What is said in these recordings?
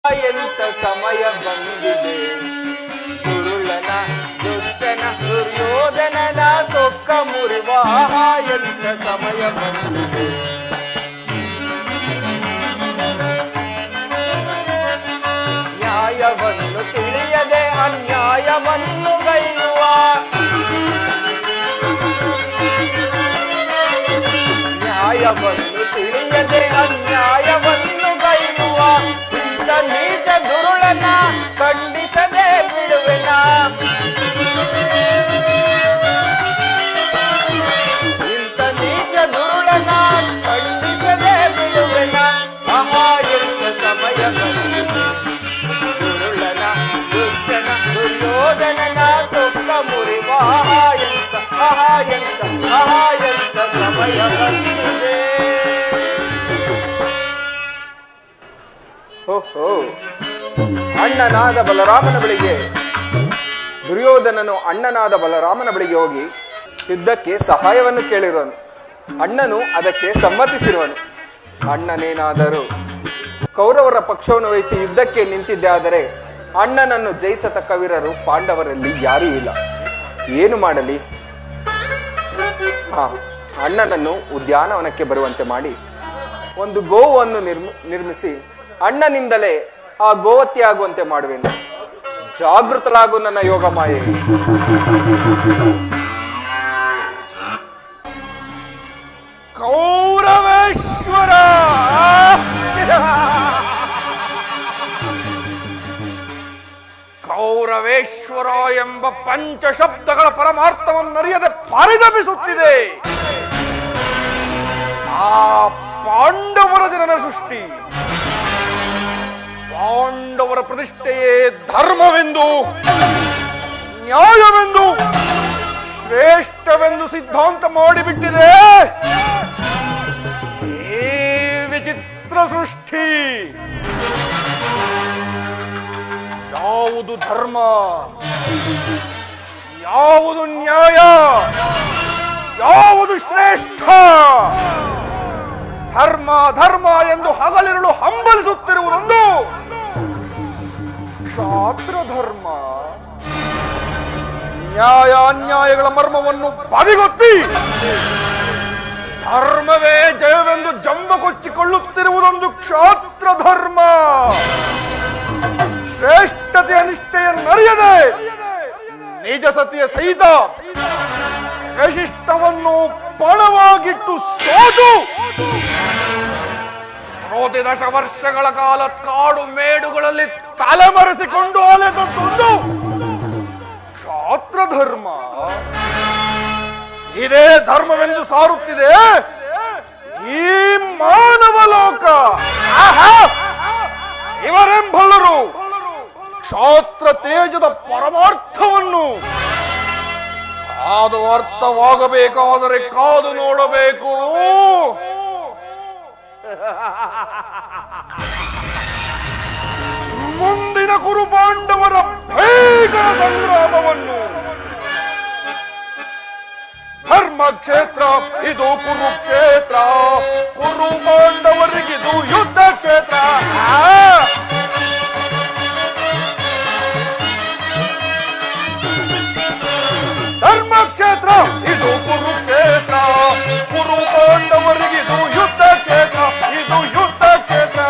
ಎಂತ ಸಮಯ ಬಂದಿದೆ, ದುರುಳನ ದುಷ್ಟನ ದುರ್ಯೋಧನನ ಸೊಕ್ಕ ಮುರಿವ ಎಂತ ಸಮಯ ಬಂದಿದೆ. ನ್ಯಾಯವನ್ನು ತಿಳಿಯದೆ ಅನ್ಯಾಯವನ್ನು ಗೈಯುವ, ನ್ಯಾಯವನ್ನು ತಿಳಿಯದೆ ಅನ್ಯಾಯವನ್ನು ಗೈಯುವ ಇಂಥ ನೀಚ ದುರುಳನ ಖಂಡಿಸದೆ ಬಿಡುವೆನ. ಇಂಥ ನೀಚ ದುರುಳನ ಖಂಡಿಸದೆ ಬಿಡುವೆನ. ಆಹಾ ಎಂತ ಸಮಯ ಬಂದಿದೆ, ದುರುಳನ ದುಷ್ಟನ ದುರ್ಯೋಧನನ ಸೊಕ್ಕ ಮುರಿವ ಎಂತ ಸಮಯ ಬಂದಿದೆ. ಓಹೋ, ಅಣ್ಣನಾದ ಬಲರಾಮನ ಬಳಿಗೆ ದುರ್ಯೋಧನನು ಅಣ್ಣನಾದ ಬಲರಾಮನ ಬಳಿಗೆ ಹೋಗಿ ಯುದ್ಧಕ್ಕೆ ಸಹಾಯವನ್ನು ಕೇಳಿರುವನು. ಅಣ್ಣನು ಅದಕ್ಕೆ ಸಮ್ಮತಿಸಿರುವನು. ಅಣ್ಣನೇನಾದರೂ ಕೌರವರ ಪಕ್ಷವನ್ನು ವಹಿಸಿ ಯುದ್ಧಕ್ಕೆ ನಿಂತಿದ್ದೆ ಆದರೆ ಅಣ್ಣನನ್ನು ಜಯಿಸತಕ್ಕ ವೀರರು ಪಾಂಡವರಲ್ಲಿ ಯಾರೂ ಇಲ್ಲ. ಏನು ಮಾಡಲಿ? ಅಣ್ಣನನ್ನು ಉದ್ಯಾನವನಕ್ಕೆ ಬರುವಂತೆ ಮಾಡಿ ಒಂದು ಗೋವನ್ನು ನಿರ್ಮಿಸಿ ಅಣ್ಣನಿಂದಲೇ ಆ ಗೋವತ್ತಿ ಆಗುವಂತೆ ಮಾಡುವೆನು. ಜಾಗೃತರಾಗು ನನ್ನ ಯೋಗ ಮಾಯೆ. ಕೌರವೇಶ್ವರ ಕೌರವೇಶ್ವರ ಎಂಬ ಪಂಚಶಬ್ದಗಳ ಪರಮಾರ್ಥವನ್ನರಿಯದೆ ಪರಿತಪಿಸುತ್ತಿದೆ ಆ ಪಾಂಡವರ ಜನನ ಸೃಷ್ಟಿ. ಪಾಂಡವರ ಪ್ರತಿಷ್ಠೆಯೇ ಧರ್ಮವೆಂದು, ನ್ಯಾಯವೆಂದು, ಶ್ರೇಷ್ಠವೆಂದು ಸಿದ್ಧಾಂತ ಮಾಡಿಬಿಟ್ಟಿದೆ ಈ ವಿಚಿತ್ರ ಸೃಷ್ಟಿ. ಯಾವುದು ಧರ್ಮ, ಯಾವುದು ನ್ಯಾಯ, ಯಾವುದು ಶ್ರೇಷ್ಠ? ಧರ್ಮ ಧರ್ಮ ಎಂದು ಹಗಲಿರುಳು ಹಂಬಲಿಸುತ್ತಿರುವುದೊಂದು ಕ್ಷಾತ್ರ ಧರ್ಮ. ನ್ಯಾಯ ಅನ್ಯಾಯಗಳ ಮರ್ಮವನ್ನು ಬದಿಗೊತ್ತಿ ಧರ್ಮವೇ ಜಯವೆಂದು ಜಂಬ ಕೊಚ್ಚಿಕೊಳ್ಳುತ್ತಿರುವುದೊಂದು ಕ್ಷಾತ್ರ ಧರ್ಮ. ಶ್ರೇಷ್ಠತೆಯ ನಿಷ್ಠೆಯನ್ನರಿಯದೆ ನಿಜ ಸತಿಯ ಸಹಿತ ವಿಶಿಷ್ಟವನ್ನು ಪಣವಾಗಿಟ್ಟು ಸೋತು 10 ವರ್ಷಗಳ ಕಾಲ ಕಾಡು ಮೇಡುಗಳಲ್ಲಿ ತಲೆಮರೆಸಿಕೊಂಡು ಅಲೆದದ್ದೊಂದು ಕ್ಷಾತ್ರ ಧರ್ಮ. ಇದೇ ಧರ್ಮವೆಂದು ಸಾರುತ್ತಿದೆ ಈ ಮಾನವ ಲೋಕ. ಇವರೆಂಬಲ್ಲರು ಕ್ಷಾತ್ರ ತೇಜದ ಪರಮಾರ್ಥವನ್ನು ಅದು ಅರ್ಥವಾಗಬೇಕಾದರೆ ಕಾದು ನೋಡಬೇಕು. ಮುಂದಿನ ಕುರುಪಾಂಡವರ ಭೀಕರ ಸಂಗ್ರಾಮವನ್ನು. ಧರ್ಮಕ್ಷೇತ್ರ ಇದು ಕುರುಕ್ಷೇತ್ರ, ಕುರುಪಾಂಡವರಿಗಿದು ಯುದ್ಧ ಕ್ಷೇತ್ರ. ಧರ್ಮಕ್ಷೇತ್ರ ಇದು ಕುರುಕ್ಷೇತ್ರ, ಕುರುಪಾಂಡವರಿಗಿದು ಯುದ್ಧ ಕ್ಷೇತ್ರ, ಇದು ಯುದ್ಧ ಕ್ಷೇತ್ರ.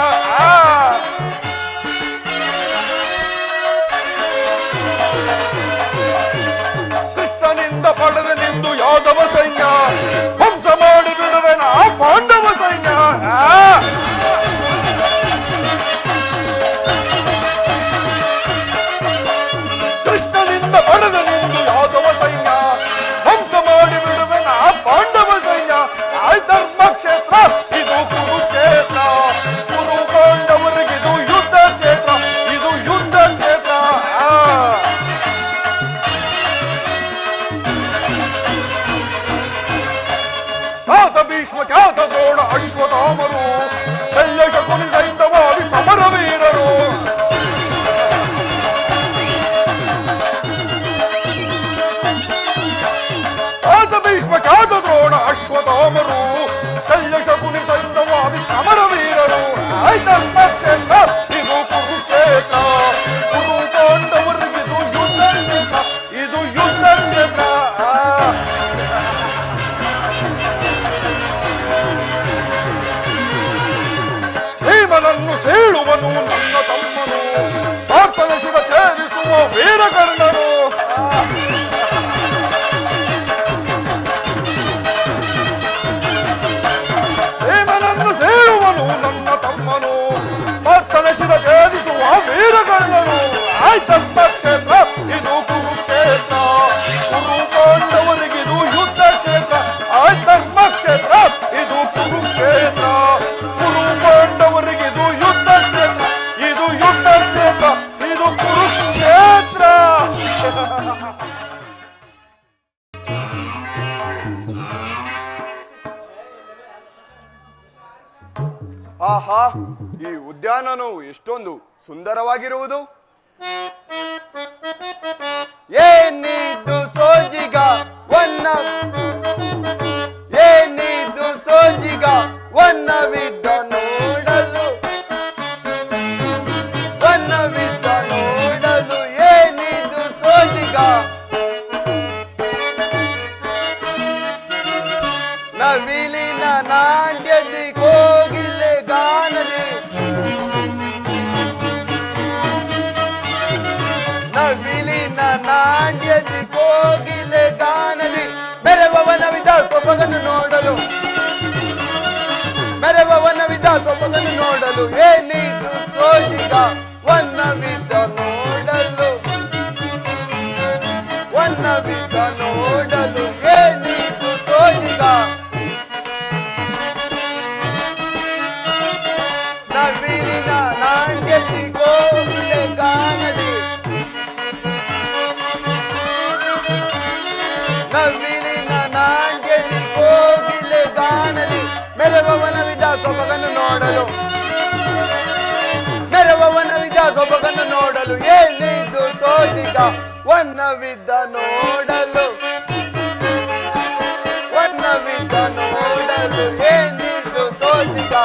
ಕೃಷ್ಣನಿಂದ ಪಡೆದ ನಿಂದು ಯಾದವ ಸೈನ್ಯ ಧ್ವಂಸ ಮಾಡಿ ಬಿಡುವೆನ ಪಾಂಡವ ಸೈನ್ಯ. ಕೃಷ್ಣನಿಂದ ಪಡೆದ ನಿಂದು ಯಾದವ ಸೈನ್ಯ ಧ್ವಂಸ ಮಾಡಿ ಬಿಡುವೆನ ಪಾಂಡವ ಸೈನ್ಯ. ಧರ್ಮಕ್ಷೇತ್ರ ಇದು ಕುರುಕ್ಷೇತ್ರ, ಕುರು ಪಾಂಡವರಿಗಿದು ಯುದ್ಧ ಕ್ಷೇತ್ರ, ಇದು ಯುದ್ಧ ಕ್ಷೇತ್ರ. ನನ್ನ ತಮ್ಮನು ಪಾರ್ಥನ ಶಿವ ಛೇದಿಸುವ ವೀರಕರ್ಣನು. ಭೀಮನನ್ನು ಸೇರುವನು ನನ್ನ ತಮ್ಮನು ಪಾರ್ಥನ ಶಿವ ಛೇದಿಸುವ ವೀರಕರ್ಣನು. ಆಯ್ತಂತ ಕ್ಷೇತ್ರ ಇದು ಕುರುಕ್ಷೇತ್ರ, ಕುರು ಪಾಂಡವರಿಗಿದು ಯುದ್ಧ ಕ್ಷೇತ್ರ. ಆಯ್ತಂತ ಕ್ಷೇತ್ರ ಇದು ಕುರುಕ್ಷೇತ್ರ, ಕುರು ಪಾಂಡವರಿಗಿದು ಯುದ್ಧ ಕ್ಷೇತ್ರ. ಇದು ಯುದ್ಧ ಕ್ಷೇತ್ರ, ಇದು ಕುರುಕ್ಷೇತ್ರ. ಆಹಾ, ಈ ಉದ್ಯಾನನು ಎಷ್ಟೊಂದು ಸುಂದರವಾಗಿರುವುದು. ಏನಿದು ಸೋಜಿಗ ಏನಿದು ಸೋಜಿಗ ವನ್ನವಿದ್ದ ನೋಡಲು ಏನಿದು ಸೋಜಿಗ ನವಿಲಿನ ನಾಟ್ಯದಿ ಕೋಗಿಲೆ ಗಾನದಿ ನವಿಲಿನ ನಾಟ್ಯದಿ ಕೋಗಿಲೆ ಗಾನದಿ ಮೆರವವನವಿದ ಸೊಬಗನ್ನು ನೋಡಲು ಏನಿದು ಸೋಜಿಗ ವನ್ನವಿದ್ದ ನೋಡಲು ಏನಿದು ಸೋಜಿಗ ನವಿಲಿನ ನಾಟ್ಯದಿ ಕೋಗಿಲೆ ಗಾನದಿ ನವಿಲಿನ ನಾಟ್ಯದಿ ಕೋಗಿಲೆ ಗಾನದಿ ಮೆರವವನವಿದ ಸೊಬಗನ್ನು ನೋಡಲು ಏನಿದು ಸೋಜಿಗ ವನ್ನವಿದ್ದ ನೋಡಲು ಏನಿದು ಸೋಜಿಗ.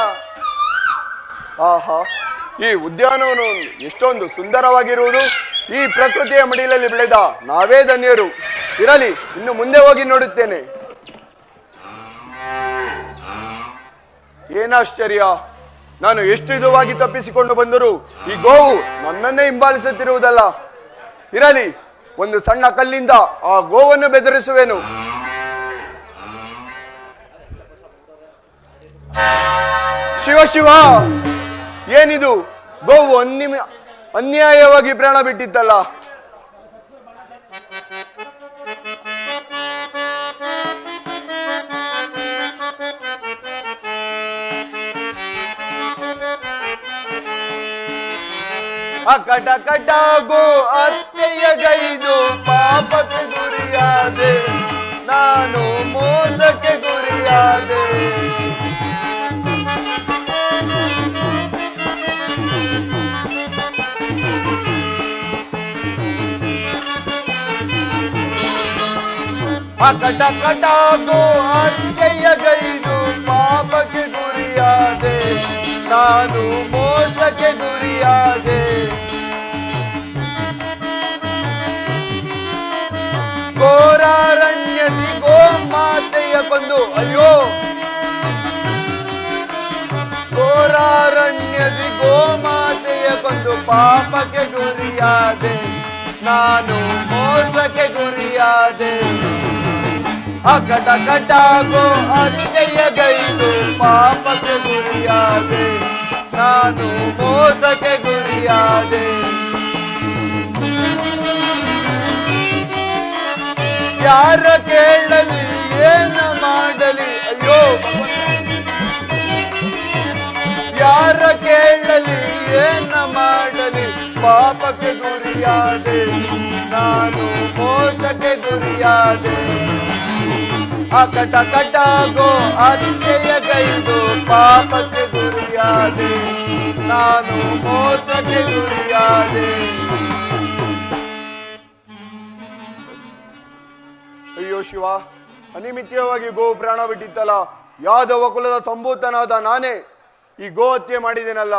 ಆಹಾ, ಈ ಉದ್ಯಾನವನು ಎಷ್ಟೊಂದು ಸುಂದರವಾಗಿರುವುದು. ಈ ಪ್ರಕೃತಿಯ ಮಡಿಲಲ್ಲಿ ಬೆಳೆದ ನಾವೇ ಧನ್ಯರು. ಇರಲಿ, ಇನ್ನು ಮುಂದೆ ಹೋಗಿ ನೋಡುತ್ತೇನೆ. ಏನಾಶ್ಚರ್ಯ, ನಾನು ಎಷ್ಟು ಇದುವಾಗಿ ತಪ್ಪಿಸಿಕೊಂಡು ಬಂದರೂ ಈ ಗೋವು ನನ್ನನ್ನೇ ಹಿಂಬಾಲಿಸುತ್ತಿರುವುದಲ್ಲ. ಇರಲಿ, ಒಂದು ಸಣ್ಣ ಕಲ್ಲಿಂದ ಆ ಗೋವನ್ನು ಬೆದರಿಸುವೆನು. ಶಿವ ಶಿವ, ಏನಿದು? ಗೋವು ಅನ್ಯಾಯವಾಗಿ ಪ್ರಾಣ ಬಿಟ್ಟಿತ್ತಲ್ಲ. ಅಕಟ ಕಟಾಗೋ ಅತ್ತೆಯ ಗೈದು ಪಾಪಕ್ಕೆ ಗುರಿಯಾದೆ, ನಾನು ಮೋಸಕ್ಕೆ ಗುರಿಯಾದೆ. ಅಕಟ ಕಟಾಗೋ ಅತ್ತೆಯ ಗೈದು ಪಾಪಕ್ಕೆ ಗುರಿಯಾದೆ, ನಾನು ಮೋಸಕ್ಕೆ ಗುರಿಯಾದೆ. ಘೋರಾರಣ್ಯದಿ ಗೋಮಾತೆಯ ಕೊಂದು ಅಯ್ಯೋ, ಘೋರಾರಣ್ಯದಿ ಗೋಮಾತೆಯ ಕೊಂದು ಪಾಪಕ್ಕೆ ಗುರಿಯಾದೆ, ನಾನು ಮೋಸಕ್ಕೆ ಗುರಿಯಾದೆ. ಅಕಟ ಕಟಾಗೋ ಅತ್ತೆಯ ಗೈದು ಪಾಪಕ್ಕೆ ಗುರಿಯಾದೆ, ನಾನು ಮೋಸಕ್ಕೆ ಗುರಿಯಾದೆ. ಯಾರ ಕೇಳಲಿ ಏನ ಮಾಡಲಿ ಅಯ್ಯೋ, ಯಾರ ಕೇಳಲಿ ಏನ ಮಾಡಲಿ ಪಾಪಕ್ಕೆ ಗುರಿಯಾದೆ, ನಾನು ಮೋಸಕ್ಕೆ ಗುರಿಯಾದೆ. ಅಕಟ ಕಟಾಗೋ ಅತ್ತೆಯ ಗೈದು ಪಾಪಕ್ಕೆ ಗುರಿಯಾದೆ, ನಾನು ಮೋಸಕ್ಕೆ ಗುರಿಯಾದೆ. ಅಯ್ಯೋ ಶಿವ, ಅನಿಮಿತ್ಯವಾಗಿ ಗೋ ಪ್ರಾಣ ಬಿಟ್ಟಿತ್ತಲ್ಲ. ಯಾದವ ಕುಲದ ಸಂಭೂತನಾದ ನಾನೇ ಈ ಗೋ ಹತ್ಯೆ ಮಾಡಿದ್ದೇನಲ್ಲ.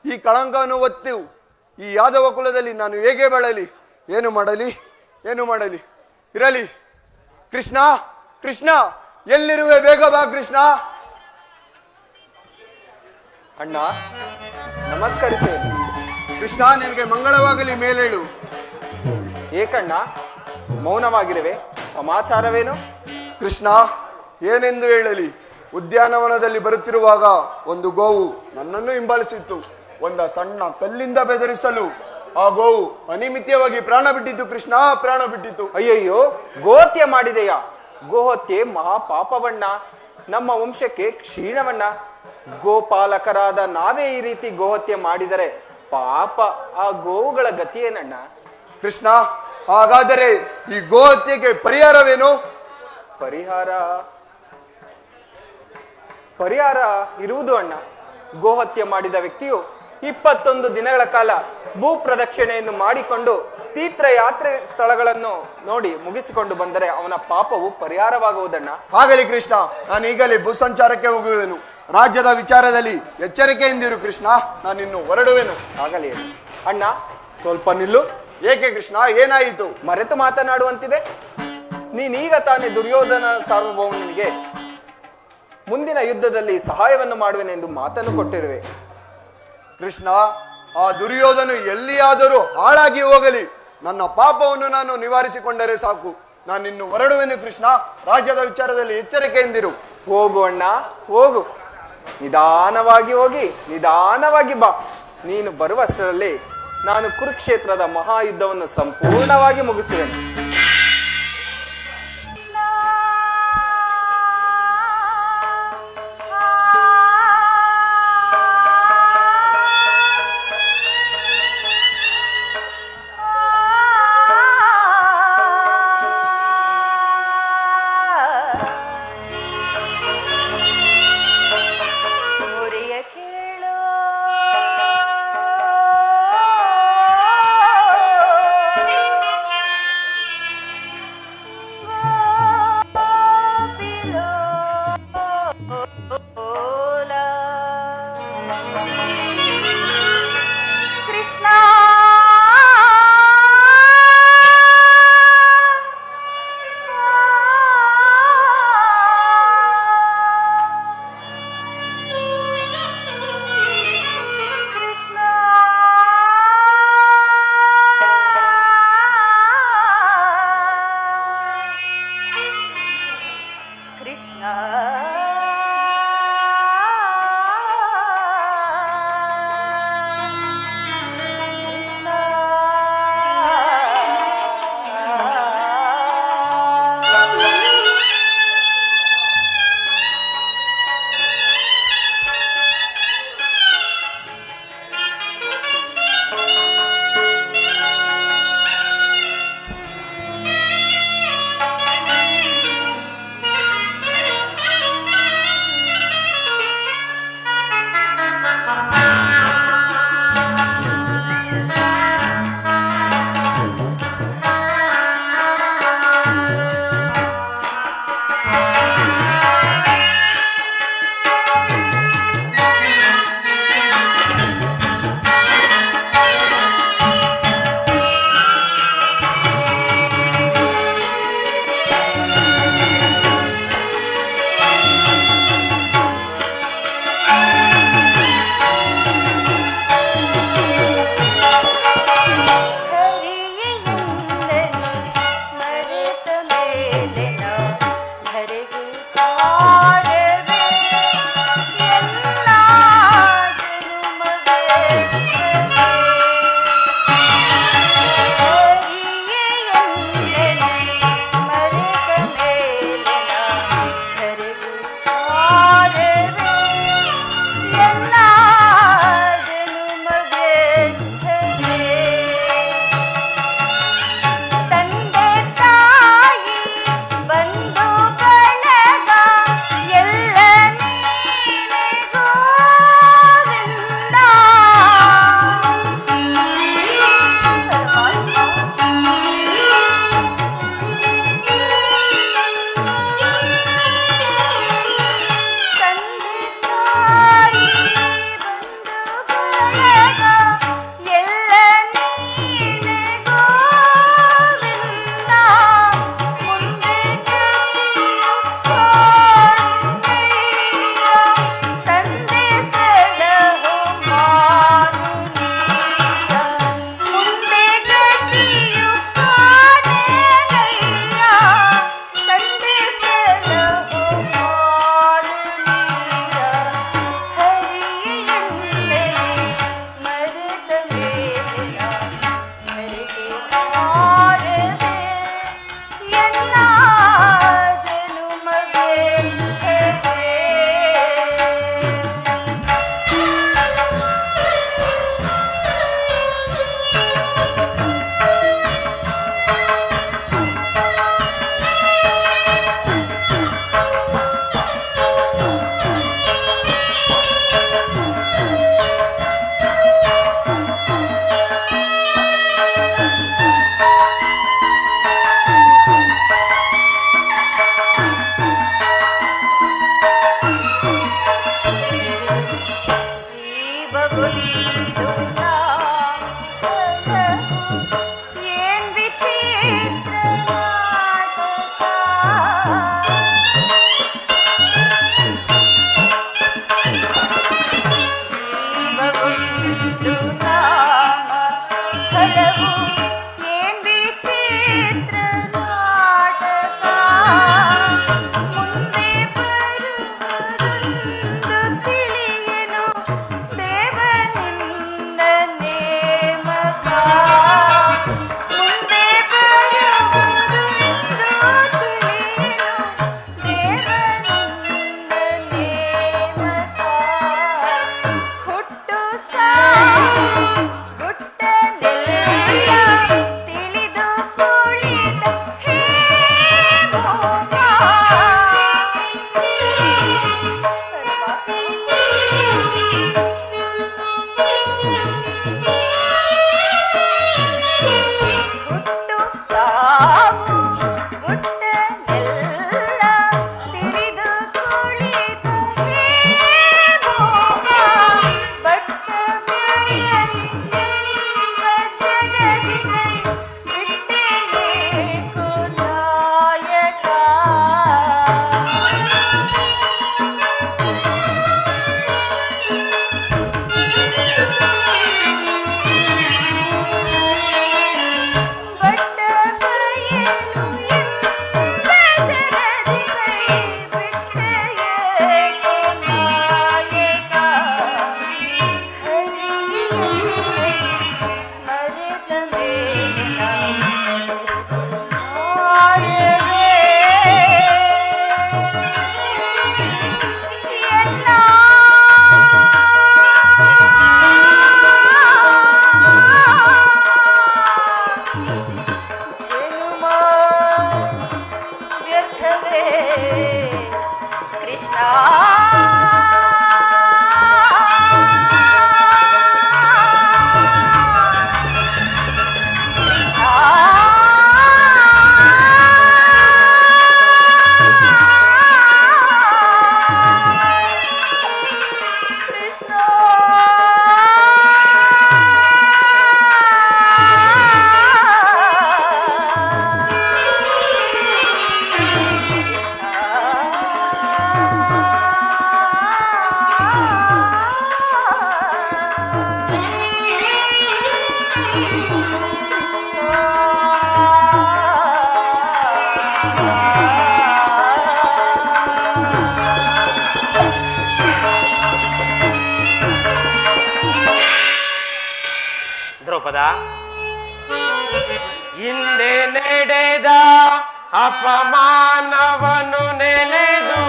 ಈ ಕಳಂಕವನ್ನು ಒತ್ತು ಈ ಯಾದವ ಕುಲದಲ್ಲಿ ನಾನು ಹೇಗೆ ಬೆಳಲಿ? ಏನು ಮಾಡಲಿ? ಇರಲಿ. ಕೃಷ್ಣ, ಕೃಷ್ಣ, ಎಲ್ಲಿರುವೆ? ಬೇಗ ಬಾ ಕೃಷ್ಣ. ಅಣ್ಣ ನಮಸ್ಕರಿಸುವೆ. ಕೃಷ್ಣ, ನಿನಗೆ ಮಂಗಳವಾಗಲಿ, ಮೇಲೇಳು. ಏಕಣ್ಣ ಮೌನವಾಗಿರುವೆ, ಸಮಾಚಾರವೇನು? ಕೃಷ್ಣ, ಏನೆಂದು ಹೇಳಲಿ? ಉದ್ಯಾನವನದಲ್ಲಿ ಬರುತ್ತಿರುವಾಗ ಒಂದು ಗೋವು ನನ್ನನ್ನು ಹಿಂಬಾಲಿಸಿತ್ತು. ಒಂದು ಸಣ್ಣ ಕಲ್ಲಿಂದ ಬೆದರಿಸಲು ಆ ಗೋವು ಅನಿಮಿತ್ಯವಾಗಿ ಪ್ರಾಣ ಬಿಟ್ಟಿತ್ತು. ಕೃಷ್ಣ, ಪ್ರಾಣ ಬಿಟ್ಟಿತ್ತು. ಅಯ್ಯಯ್ಯೋ, ಗೋಹತ್ಯೆ ಮಾಡಿದೆಯಾ? ಗೋಹತ್ಯೆ ಮಹಾಪಾಪವಣ್ಣ, ನಮ್ಮ ವಂಶಕ್ಕೆ ಕ್ಷೀಣವಣ್ಣ. ಗೋಪಾಲಕರಾದ ನಾವೇ ಈ ರೀತಿ ಗೋಹತ್ಯೆ ಮಾಡಿದರೆ ಪಾಪ ಆ ಗೋವುಗಳ ಗತಿಯೇನಣ್ಣ? ಕೃಷ್ಣ, ಹಾಗಾದರೆ ಈ ಗೋಹತ್ಯೆಗೆ ಪರಿಹಾರವೇನು? ಪರಿಹಾರ ಇರುವುದು ಅಣ್ಣ. ಗೋಹತ್ಯೆ ಮಾಡಿದ ವ್ಯಕ್ತಿಯು 21 ದಿನಗಳ ಕಾಲ ಭೂ ಪ್ರದಕ್ಷಿಣೆಯನ್ನು ಮಾಡಿಕೊಂಡು ತೀರ್ಥಯಾತ್ರೆ ಸ್ಥಳಗಳನ್ನು ನೋಡಿ ಮುಗಿಸಿಕೊಂಡು ಬಂದರೆ ಅವನ ಪಾಪವು ಪರಿಹಾರವಾಗುವುದಣ್ಣ. ಆಗಲಿ ಕೃಷ್ಣ, ನಾನು ಈಗಲೇ ಭೂ ಸಂಚಾರಕ್ಕೆ ಹೋಗುವೆನು. ರಾಜ್ಯದ ವಿಚಾರದಲ್ಲಿ ಎಚ್ಚರಿಕೆಯಿಂದಿರು ಕೃಷ್ಣ, ನಾನಿನ್ನು ಹೊರಡುವೆನು. ಆಗಲಿ ಅಣ್ಣ, ಸ್ವಲ್ಪ ನಿಲ್ಲು. ಏಕೆ ಕೃಷ್ಣ, ಏನಾಯಿತು? ಮರೆತು ಮಾತನಾಡುವಂತಿದೆ. ನೀನೀಗ ತಾನೇ ದುರ್ಯೋಧನ ಸಾರ್ವಭೌಮನಿಗೆ ಮುಂದಿನ ಯುದ್ಧದಲ್ಲಿ ಸಹಾಯವನ್ನು ಮಾಡುವೆನೆಂದು ಮಾತನ್ನು ಕೊಟ್ಟಿರುವೆ. ಕೃಷ್ಣ, ಆ ದುರ್ಯೋಧನು ಎಲ್ಲಿಯಾದರೂ ಹಾಳಾಗಿ ಹೋಗಲಿ, ನನ್ನ ಪಾಪವನ್ನು ನಾನು ನಿವಾರಿಸಿಕೊಂಡರೆ ಸಾಕು. ನಾನಿನ್ನು ಹೊರಡುವೆನು ಕೃಷ್ಣ. ರಾಜ್ಯದ ವಿಚಾರದಲ್ಲಿ ಎಚ್ಚರಿಕೆಯಿಂದಿರು. ಹೋಗು ಅಣ್ಣ, ಹೋಗು. ನಿಧಾನವಾಗಿ ಹೋಗಿ ನಿಧಾನವಾಗಿ ಬಾ. ನೀನು ಬರುವಷ್ಟರಲ್ಲಿ ನಾನು ಕುರುಕ್ಷೇತ್ರದ ಮಹಾಯುದ್ಧವನ್ನು ಸಂಪೂರ್ಣವಾಗಿ ಮುಗಿಸುವೆನು. ದ್ರೌಪದ, ಹಿಂದೆ ನಡೆದ ಅಪಮಾನವನ್ನು ನೆನೆದು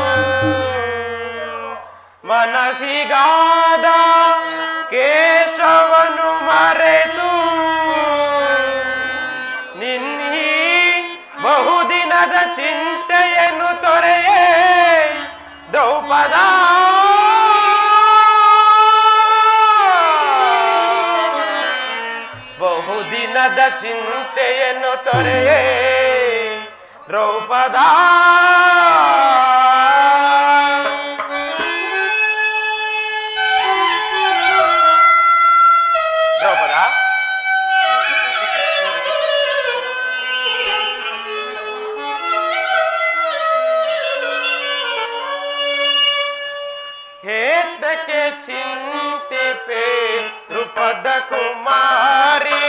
ಮನಸ್ಸಿಗಾದ ಕೇಶವನ್ನು ಮರೆತು ನಿನ್ನಿ ಬಹುದಿನದ ಚಿಂತೆಯನ್ನು ತೊರೆಯೇ ದ್ರೌಪದ. ಬಹುದಿನದ ಚಿಂತೆಯನ್ನು ತೊರೆಯೇ ದ್ರೌಪದ. ದ್ರೌಪದ, ಹೇತಕ್ಕೆ ಚಿಂತಿಪೆ ದ್ರುಪದ ಕುಮಾರಿ.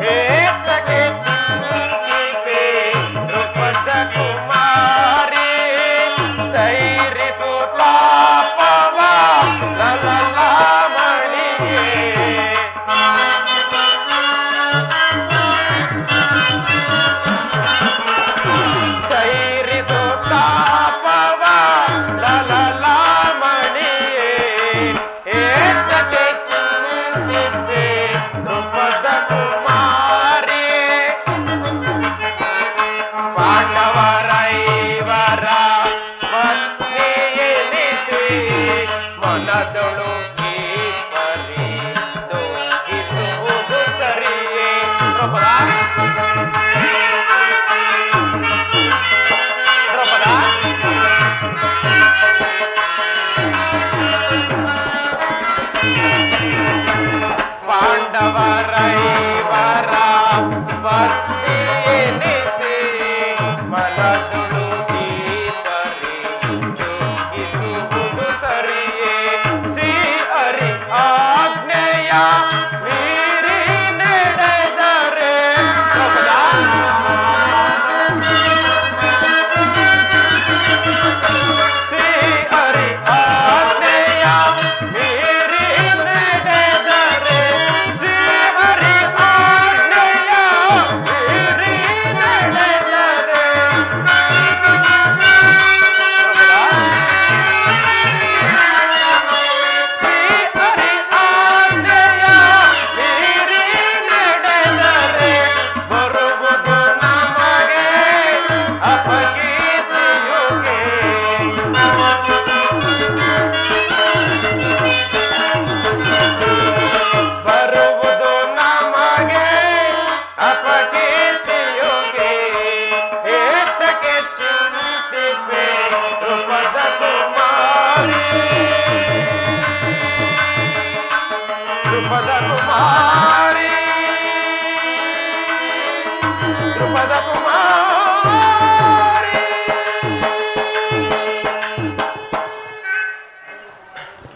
ಹೇತಕ್ಕೆ ಚಿಂತಿಪೆ ದ್ರುಪದ ಕುಮಾರಿ. ಸೈರಿಸು ತಾಪವ ಲಲಲ ಮಣಿಗೆ. ಸೈರಿಸು ತಾಪವ ಲಲಲ ಮಣಿಯೇ. ಏತಕ್ಕೆ ಚಿಂತಿಪೆ ದ್ರುಪದ ಕುಮಾರಿ. ಪಾಂಡವರೈವರ ಪತ್ನಿಯೆನಿಸಿ ಮನದೊಳು ಈ ಪರಿ ದುಃಖಿಸುವುದು ಸರಿಯೇ. ದ್ರೌಪದ, ದ್ರೌಪದ, ಪಾಂಡವರೈವರ ಪತ್ನಿಯೆನಿಸಿ ಮನದೊಳು ಈ ಪರಿ ದುಃಖಿಸುವುದು ಸರಿಯೇ. ಶ್ರೀ ಹರಿ ಆಜ್ಞೆಯ ಮೀರಿ ನಡೆದರೆ. ದ್ರೌಪದ, ಶ್ರೀ ಹರಿ ಆಜ್ಞೆಯ ಮೀರಿ ನಡೆದರೆ. ಶ್ರೀ ಹರಿ ಆಜ್ಞೆಯ ಮೀರಿ ನಡೆದರೆ. ಶ್ರೀ ಹರಿ ಆಜ್ಞೆಯ ಮೀರಿ ನಡೆದರೆ ಬರುವುದು ನಮಗೆ ಅಪಕೀರ್ತಿಯುಗೆ. ಬರುವುದು ನಮಗೆ ಅಪಕೀರ್ತಿಯುಗೆ. ಏತಕ್ಕೆ ಚಿಂತಿಪೆ ದ್ರುಪದ ಕುಮಾರಿ. ದ್ರುಪದ ಕುಮಾರಿ, ದ್ರುಪದ ಕುಮಾರಿ.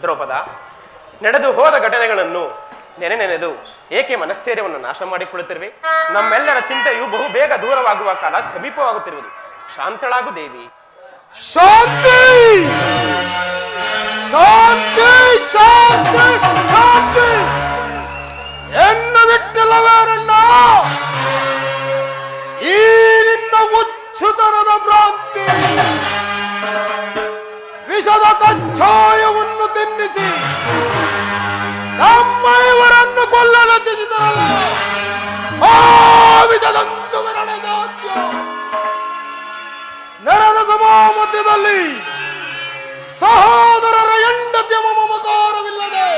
ದ್ರೌಪದ, ನಡೆದು ಹೋದ ಘಟನೆಗಳನ್ನು ನೆನೆದು ಏಕೆ ಮನಸ್ಥೈರ್ಯವನ್ನು ನಾಶ ಮಾಡಿಕೊಳ್ಳುತ್ತಿರುವೆ? ನಮ್ಮೆಲ್ಲರ ಚಿಂತೆಯು ಬಹು ಬೇಗ ದೂರವಾಗುವ ಕಾಲ ಸಮೀಪವಾಗುತ್ತಿರುವುದು. ಶಾಂತಳಾಗು ದೇವಿ. ಶಾಂತಿ ಶಾಂತಿ ಶಾಂತಿ ಶಾಂತಿ ಎನ್ನು ಬಿಟ್ಟಲ್ಲವೇರಣ್ಣ. ಈ ನಿನ್ನ ಹುಚ್ಚುತನದ ಭ್ರಾಂತಿ ವಿಷದ ಕಚ್ಚಾಯವನ್ನು ತಿನ್ನಿಸಿ ನಮ್ಮ ಇವರನ್ನು ಕೊಲ್ಲಲೆತ್ತಿಸಿದರಲ್ಲ. ಆ ವಿಷದಂತು ವಿರಣೆ ಜಾತ್ಯ ನೆರೆದ ಸಭಾ ಮಧ್ಯದಲ್ಲಿ ಸಹೋದರರ ಹೆಂಡತಿಯ ಮಮಕಾರವಿಲ್ಲದೆ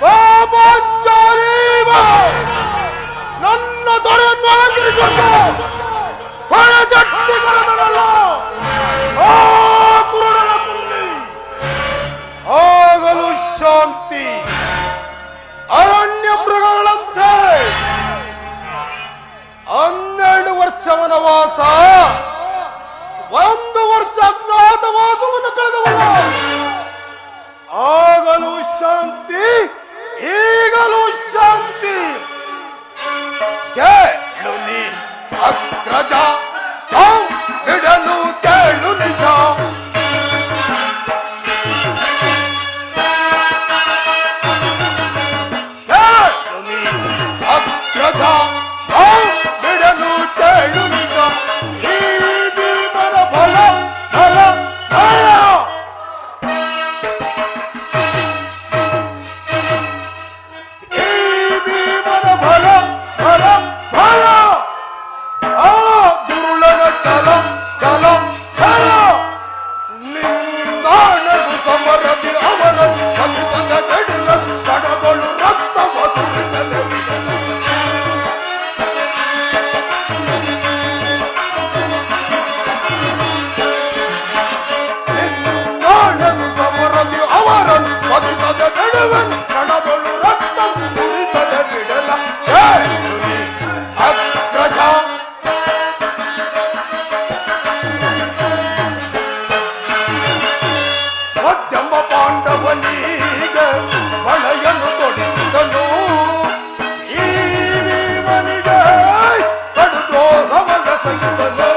ಪಾಪಾಚಾರೀವ ನನ್ನ ತೊಡೆಯನ್ನು ಅಲಂಕರಿಸಿಕೊಂಡು ತೊಳೆದಟ್ಟಿಗಳನ್ನಲ್ಲ. ಆ ಕುರುಡನ ಕುರುಡಿ ಆಗಲು ಶಾಂತಿ ಅರಣ್ಯ ಮೃಗಗಳಂತೆ 12 ವರ್ಷ ವನವಾಸ, 1 ವರ್ಷ ಅಜ್ಞಾತ ಸಮರದಿ ಅವರನ್ನು ವಧಿಸದೆ ಬಿಡಲ ಕಣಗಳು ರಕ್ತವ ಸುರಿಸದೆ ಬಿಡಲ ನಾಳೆದು ಸಮರದಿ ಅವರನ್ನು ವಧಿಸದೆ ಬಿಡುವನು ಕಣಗಳು ರಕ್ತ ಸುರಿಸದೆ ಬಿಡಲ ಅಗ್ರಜ ಮಧ್ಯಮ ಪಾಂಡವನಿಗೆ ಬಳೆಯನ್ನು ತೊಡಿಸಿದನು ಈ ಭೀಮನಿಗೆ ಕಡುದ್ರೋಹವೆಸಗಿದನು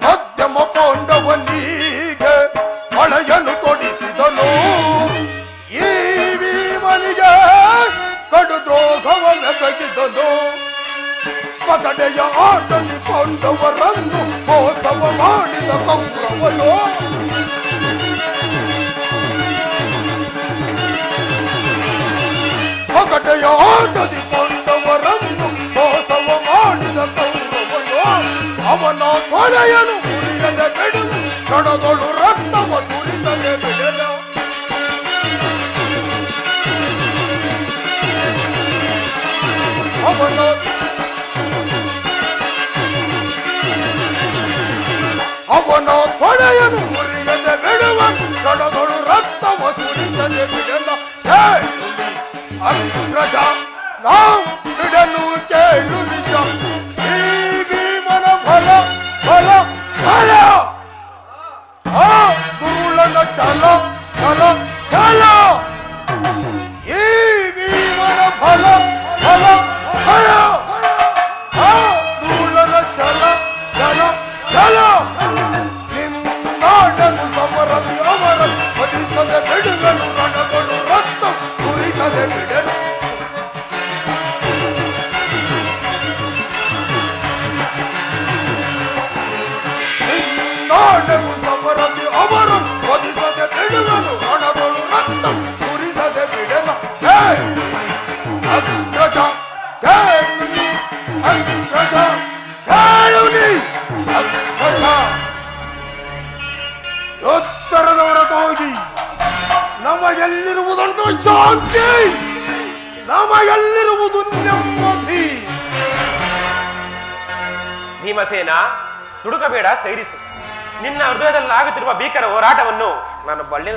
ಮಧ್ಯಮ ಪಾಂಡವನಿಗೆ ಬಳೆಯನ್ನು ತೊಡಿಸಿದನು ಈ ಭೀಮನಿಗೆ ಕಡುದ್ರೋಹವೆಸಗಿದನು ಪಗಡೆಯ ಆಟದಿ ಪಾಂಡವರನ್ನು ಮೋಸವ ಮಾಡಿದ ಕೌರವನು ಪಗಡೆಯ ಆಟದಿ ಪಾಂಡವರನ್ನು ಮೋಸವ ಮಾಡಿದ ಕೌರವನು ಅವನ ತೊಳೆಯನು ಮುರಿಯದೆ ಬಿಡಲು ಕಣದೊಳು ರಕ್ತವ ಸುರಿಸದೆ ಬಿಡಲು ಅವನ ತೊಡೆಯನ್ನು ಮುರಿಯದೆ ಬಿಡುವ ಕಣಗಳು ರಕ್ತವ ಸುರಿಸದೆ ಬಿಡಲ ಅಗ್ರಜ ನಾವು ಬಿಡಲು ಕೇಳು ನಿಜ ಈ ಭೀಮನ ಫಲ ಫಲ ಫಲ ಆ ದುರುಳನ ಛಲ ಛಲ ಛಲ ಈ ಭೀಮನ ಫಲ ಫಲ ಫಲ ಆ ದುರುಳನ ಛಲ ಛಲ ಛಲ ನಿನ್ನಾಡನು ಸಮರದಿ ಅವರ ವಧಿಸದೆ ಬಿಡುಗನು ರಣಗಳು ರಕ್ತ ಸುರಿಸದೆ ಬಿಡನು ನಿನ್ನಾಡನು ಸಮರದಿ ಅವರ ವಧಿಸದೆ ಬಿಡುಗನು ರಣಗಳು ರಕ್ತ ಸುರಿಸದೆ ಬಿಡನು ಅಗ್ರಜ ಕೇಳುನಿ ಅಗ್ರಜ ಕೇಳುನಿ ಅಗ್ರಜ ಉತ್ತರದವರ ಹೋಗಿ ನಮಗೆಲ್ಲಿರುವುದುಂಟು ಶಾಂತಿ ನಮಗೆಲ್ಲಿರುವುದು ನೆಮ್ಮದಿ ಭೀಮಸೇನ ದುಡುಕಬೇಡ, ಸೈರಿಸು. ನಿನ್ನ ಹೃದಯದಲ್ಲಾಗುತ್ತಿರುವ ಭೀಕರ ಹೋರಾಟವನ್ನು ನಾನು ಬಳ್ಳಿನ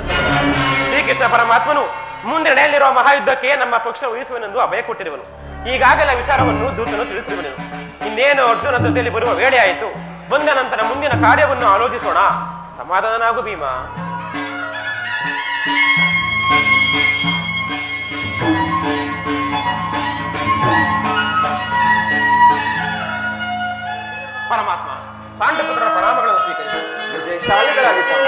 ಶ್ರೀಕೃಷ್ಣ ಪರಮಾತ್ಮನು ಮುಂದೆ ನಡೆಯಲಿರುವ ಮಹಾಯುದ್ಧಕ್ಕೆ ನಮ್ಮ ಪಕ್ಷ ವಹಿಸುವನೆಂದು ಅಭಯ ಕೊಟ್ಟಿರುವನು. ಈಗಾಗಲೇ ವಿಚಾರವನ್ನು ದೂತನು ತಿಳಿಸಿರುವನು. ಇನ್ನೇನು ಅರ್ಜುನ ಜೊತೆಯಲ್ಲಿ ಬರುವ ವೇಳೆ ಆಯಿತು. ಬಂದ ನಂತರ ಮುಂದಿನ ಕಾರ್ಯವನ್ನು ಆಲೋಚಿಸೋಣ. ಸಮಾಧಾನನಾಗು ಭೀಮ. ಪರಮಾತ್ಮ, ಪಾಂಡವಪುತ್ರರ ಪ್ರಣಾಮಗಳನ್ನು ಸ್ವೀಕರಿಸಿ. ವಿಜಯಶಾಲಿಗಳಾಗಿತ್ತು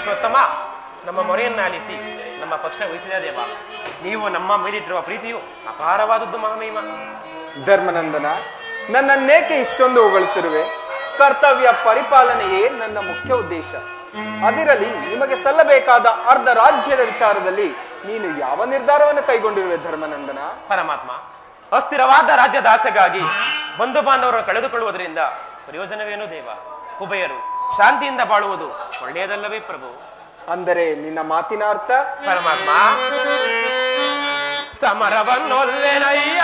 ಪುರುಷೋತ್ತಮ, ನಮ್ಮ ಮೊರೆಯನ್ನಾಲಿಸಿ ನಮ್ಮ ಪಕ್ಷ ವಹಿಸಿದ ದೇವ. ನೀವು ನಮ್ಮ ಮೇಲಿಟ್ಟಿರುವ ಪ್ರೀತಿಯು ಅಪಾರವಾದದ್ದು ಮಹಾಮಹಿಮ. ಧರ್ಮನಂದನ, ನನ್ನನ್ನೇಕೆ ಇಷ್ಟೊಂದು ಹೊಗಳುತ್ತಿರುವೆ? ಕರ್ತವ್ಯ ಪರಿಪಾಲನೆಯೇ ನನ್ನ ಮುಖ್ಯ ಉದ್ದೇಶ. ಅದಿರಲಿ, ನಿಮಗೆ ಸಲ್ಲಬೇಕಾದ ಅರ್ಧ ರಾಜ್ಯದ ವಿಚಾರದಲ್ಲಿ ನೀನು ಯಾವ ನಿರ್ಧಾರವನ್ನು ಕೈಗೊಂಡಿರುವೆ ಧರ್ಮನಂದನ? ಪರಮಾತ್ಮ, ಅಸ್ಥಿರವಾದ ರಾಜ್ಯದ ಆಸೆಗಾಗಿ ಬಂಧು ಬಾಂಧವರನ್ನು ಕಳೆದುಕೊಳ್ಳುವುದರಿಂದ ಪ್ರಯೋಜನವೇನು ದೇವ? ಉಭಯರು ಶಾಂತಿಯಿಂದ ಬಾಳುವುದು ಒಳ್ಳೆಯದಲ್ಲವೇ ಪ್ರಭು? ಅಂದರೆ ನಿನ್ನ ಮಾತಿನ ಅರ್ಥ? ಪರಮಾತ್ಮ, ಸಮರವನ್ನೊಲ್ಲೆನಯ್ಯ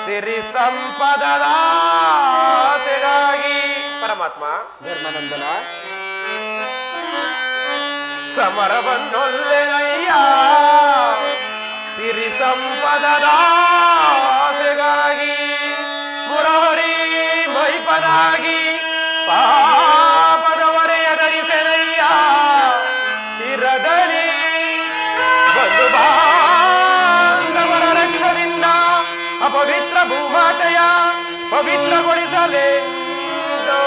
ಸಿರಿ ಸಂಪದದ ಆಸೆಗಾಗಿ. ಪರಮಾತ್ಮ, ಧರ್ಮನಂದನ, ಸಮರವನ್ನೊಲ್ಲೆನಯ್ಯ ಸಿರಿ ಸಂಪದದ ಆಸೆಗಾಗಿ. ಮುರಾರಿ ಮೈಪದಾಗಿ ಪಾಪದವರೆಯ ಧರಿಸೆನಯ್ಯ ಶಿರದಲ್ಲಿ ಬಂಧು ಬಾಂಧವರ ರಕ್ತದಿಂದ ಅಪವಿತ್ರ ಭೂಮಾತೆಯ ಪವಿತ್ರಗೊಳಿಸಲೆಂದು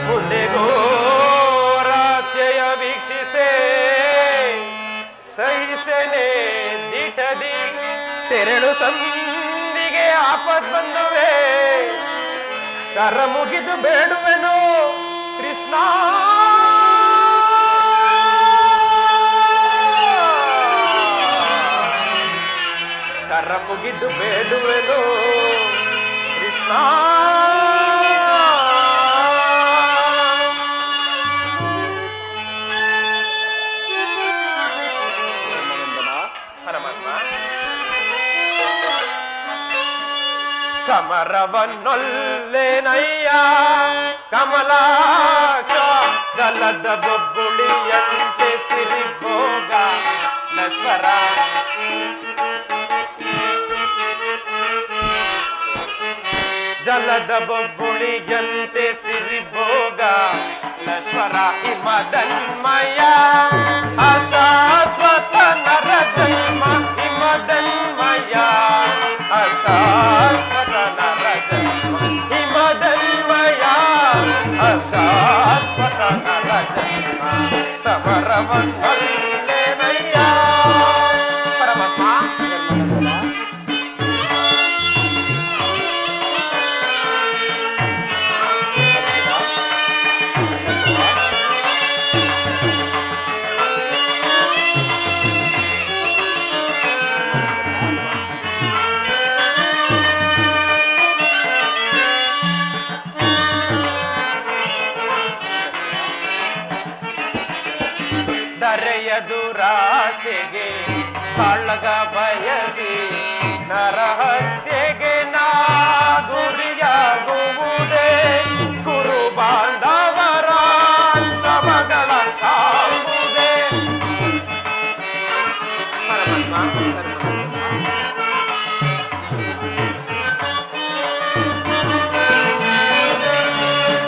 ಮುಂದೆಗೋ ರಾತ್ಯಯ ವೀಕ್ಷಿಸೆ ಸಹಿಸೆನೆ ದಿಟದಿ ತೆರಳು ಸಂದಿಗೆ ಆಪತ್ ಬಂದುವೆ. ಕರ ಮುಗಿದು ಬೇಡುವೆನು ಕೃಷ್ಣ. ಕರ ಮುಗಿದು ಬೇಡುವೆನು ಕೃಷ್ಣ. ಪರಮಾತ್ಮ, ಸಮರವನ್ನೊಲ್ಲೆನಯ್ಯ ಕಮಲಾಕ್ಷ ಜಲದ ಬೊಬ್ಬುಳಿಯಂತೆ ಸಿರಿಭೋಗ ನಶ್ವರ. ಜಲದ ಬೊಬ್ಬುಳಿಯಂತೆ ಸಿರಿಭೋಗ ನಶ್ವರ. ಹಿಮದನ್ಮಯ ಅಶಾಶ್ವತ ನರ ಜನ್ಮ. ಹಿಮದನ್ಮಯ ಅಶಾಶ್ವತ ನರ ಜನ್ಮ. ಹಿಮದನ್ಮಯ ಅಶಾಶ್ವತ ನರ ಜನ್ಮ. ಸಮರವನ್ನೊಲ್ಲೆನಯ್ಯ. ಪರಮಾತ್ಮ, ದುರಾಸೆಗೆ ಕಾಳಗ ಬಯಸಿ ನರಹತ್ಯೆಗೆ ನಾ ಗುರಿಯಾಗುವುದೇ. ಗುರು ಬಾಂಧವರ ಶವಗಳ ಕಾವುದೇ.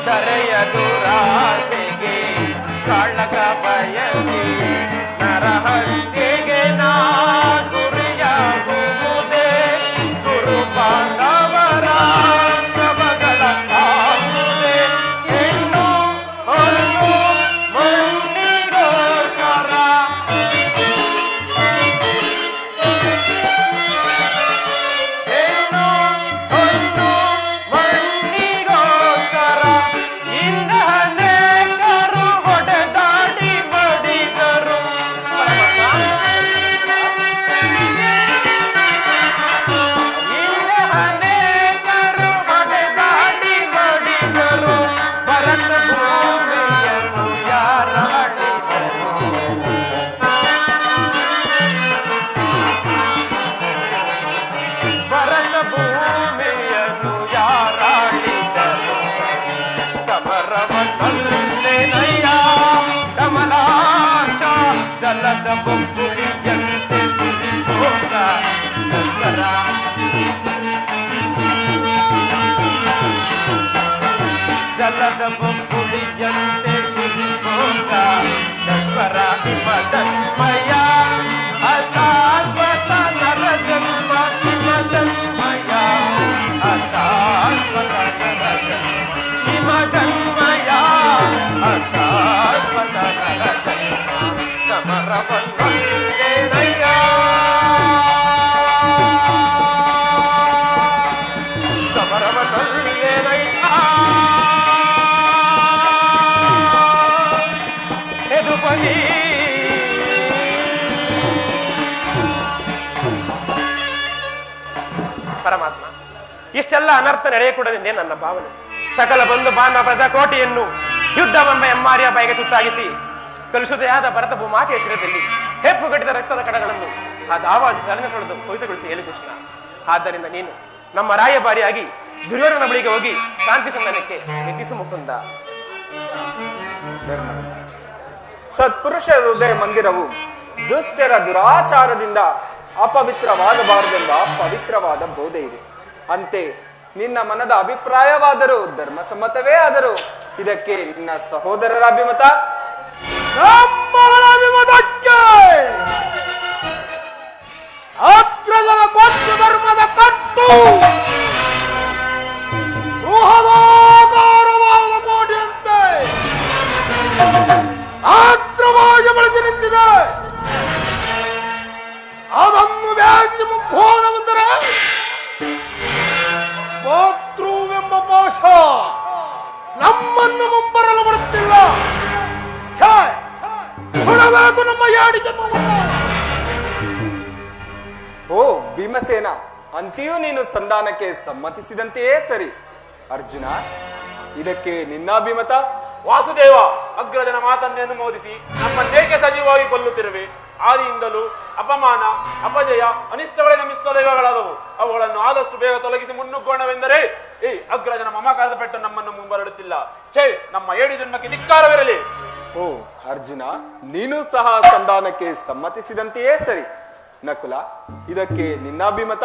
ದರೆಯ ದುರಾಸೆಗೆ ಕಾಳಗ ಬಯಸಿ ನರಹತ್ಯೆಗೆ ನಾ ಗುರಿಯಾಗುವುದೇ. ಗುರು ಬಾಂಧವರ ಶವಗಳ ಕಾವುದೇ. ಹೆಣ್ಣು ಹೊನ್ನು ಮಣ್ಣಿಗೋಸ್ಕರ. ಹೆಣ್ಣು ಹೊನ್ನು ಮಣ್ಣಿಗೋಸ್ಕರ ಇಂದನೇಕರು ಹೊಡೆದಾಡಿ ಬಡಿದರು. ಇಂದನೇಕರು ಹೊಡೆದಾಡಿ ಬಡಿದರು. ಭರತ ಭೂಮಿಯನ್ನು ಯಾರಾಡಿದರು. ಭರತ ಭೂಮಿಯನ್ನು ಯಾರಾಡಿದರು. ಸಮರವನ್ನೊಲ್ಲೆನಯ್ಯ ಕಮಲಾಕ್ಷ ಜಲದ ಬೊಬ್ಬುಳಿಯಂತೆ ಸಿರಿಭೋಗ ನಶ್ವರ. ಜಲದ ಬೊಬ್ಬುಳಿಯಂತೆ ಸಿರಿಭೋಗ ನಶ್ವರ. ಹಿಮದನ್ಮಯ ಅಶಾಶ್ವತ ನರ ಜನ್ಮ. ಹಿಮದನ್ಮಯ ಅಶಾಶ್ವತ ನರ ಜನ್ಮ. ಹಿಮದನ್ಮಯ ಅಶಾಶ್ವತ ಇಷ್ಟೆಲ್ಲ ಅನರ್ಥ ನಡೆಯಕೂಡದೆಂದೇ ನನ್ನ ಭಾವನೆ. ಸಕಲ ಬಂಧು ಬಾಂಧವ ಪ್ರಜಾಕೋಟಿಯನ್ನು ಯುದ್ಧವೆಂಬ ಎಮ್ಮಾರಿಯ ಬಾಯಿಗೆ ತುತ್ತಾಗಿಸಿ ಕಲುಷಿತೆಯಾದ ಭರತ ಭೂಮಾತೆಯ ಶಿರದಲ್ಲಿ ಹೆಪ್ಪುಗಟ್ಟಿದ ರಕ್ತದ ಕಣಗಳನ್ನು ಆ ದಾವ ಚಲನೆ ತೊಳೆದು ಪವಿತ್ರಗೊಳಿಸಿ ಹೇಳಿ ಕೃಷ್ಣ. ಆದ್ದರಿಂದ ನೀನು ನಮ್ಮ ರಾಯಭಾರಿಯಾಗಿ ದುರ್ಯೋಧನ ಬಳಿಗೆ ಹೋಗಿ ಶಾಂತಿ ಸಂಧಾನಕ್ಕೆ ಯತ್ನಿಸು ಮುಕುಂದ. ಸತ್ಪುರುಷ ಹೃದಯ ಮಂದಿರವು ದುಷ್ಟರ ದುರಾಚಾರದಿಂದ ಅಪವಿತ್ರವಾಗಬಾರದೆಂಬ ಪವಿತ್ರವಾದ ಬೋಧೆ ಇದೆ. ಅಂತೆ ನಿನ್ನ ಮನದ ಅಭಿಪ್ರಾಯವಾದರೂ ಧರ್ಮಸಮ್ಮತವೇ ಆದರೂ ಇದಕ್ಕೆ ನಿನ್ನ ಸಹೋದರರ ಅಭಿಮತ? ನಮ್ಮವರ ಅಭಿಮತಕ್ಕೆ ಅಗ್ರಜನ ಕೊಟ್ಟು ಧರ್ಮದ ಕಟ್ಟು ಬೃಹದಾಕಾರವಾದ ಕೋಟೆಯಂತೆ ಆತ್ರವಾಗಿ ಬಳಸಿ ನಿಂತಿದೆ. ಅದನ್ನು ವ್ಯಾಧಿಸಿ ಮುಖೋನವೆಂದರೆ ಮಾತೃವೆಂಬ ಪಾಶ ನಮ್ಮನ್ನು ಮುಂಬರಲು ಬರುತ್ತಿಲ್ಲ. ಸುಡಬೇಕು ನಮ್ಮ ಯಾಡಿ ಜನ್ಮವನ್ನು. ಓ ಭೀಮಸೇನ, ಅಂತೆಯೂ ನೀನು ಸಂಧಾನಕ್ಕೆ ಸಮ್ಮತಿಸಿದಂತೆಯೇ ಸರಿ. ಅರ್ಜುನ, ಇದಕ್ಕೆ ನಿನ್ನ ಅಭಿಮತ? ವಾಸುದೇವ, ಅಗ್ರಜನ ಮಾತನ್ನೇ ಅನುಮೋದಿಸಿ ನಮ್ಮನ್ನೇಕೆ ಸಜೀವವಾಗಿ ಕೊಲ್ಲುತ್ತಿರುವೆ? ಆದಿಯಿಂದಲೂ ಅಪಮಾನ, ಅಪಜಯ, ಅನಿಷ್ಟಗಳೇ ನಮ್ಮ ಇಷ್ಟ ದೈವಗಳಾದವು. ಅವುಗಳನ್ನು ಆದಷ್ಟು ಬೇಗ ತೊಲಗಿಸಿ ಮುನ್ನುಗ್ಗೋಣವೆಂದರೆ ಈ ಅಗ್ರಜನ ಮಮಕಾರದ ಪೆಟ್ಟು ನಮ್ಮನ್ನು ಮುಂಬರಡುತ್ತಿಲ್ಲ. ಛೇ, ನಮ್ಮ ಏಡಿ ಜನ್ಮಕ್ಕೆ ಧಿಕ್ಕಾರವಿರಲಿ. ಓ ಅರ್ಜುನ, ನೀನು ಸಹ ಸಂಧಾನಕ್ಕೆ ಸಮ್ಮತಿಸಿದಂತೆಯೇ ಸರಿ. ನಕುಲ, ಇದಕ್ಕೆ ನಿನ್ನ ಅಭಿಮತ?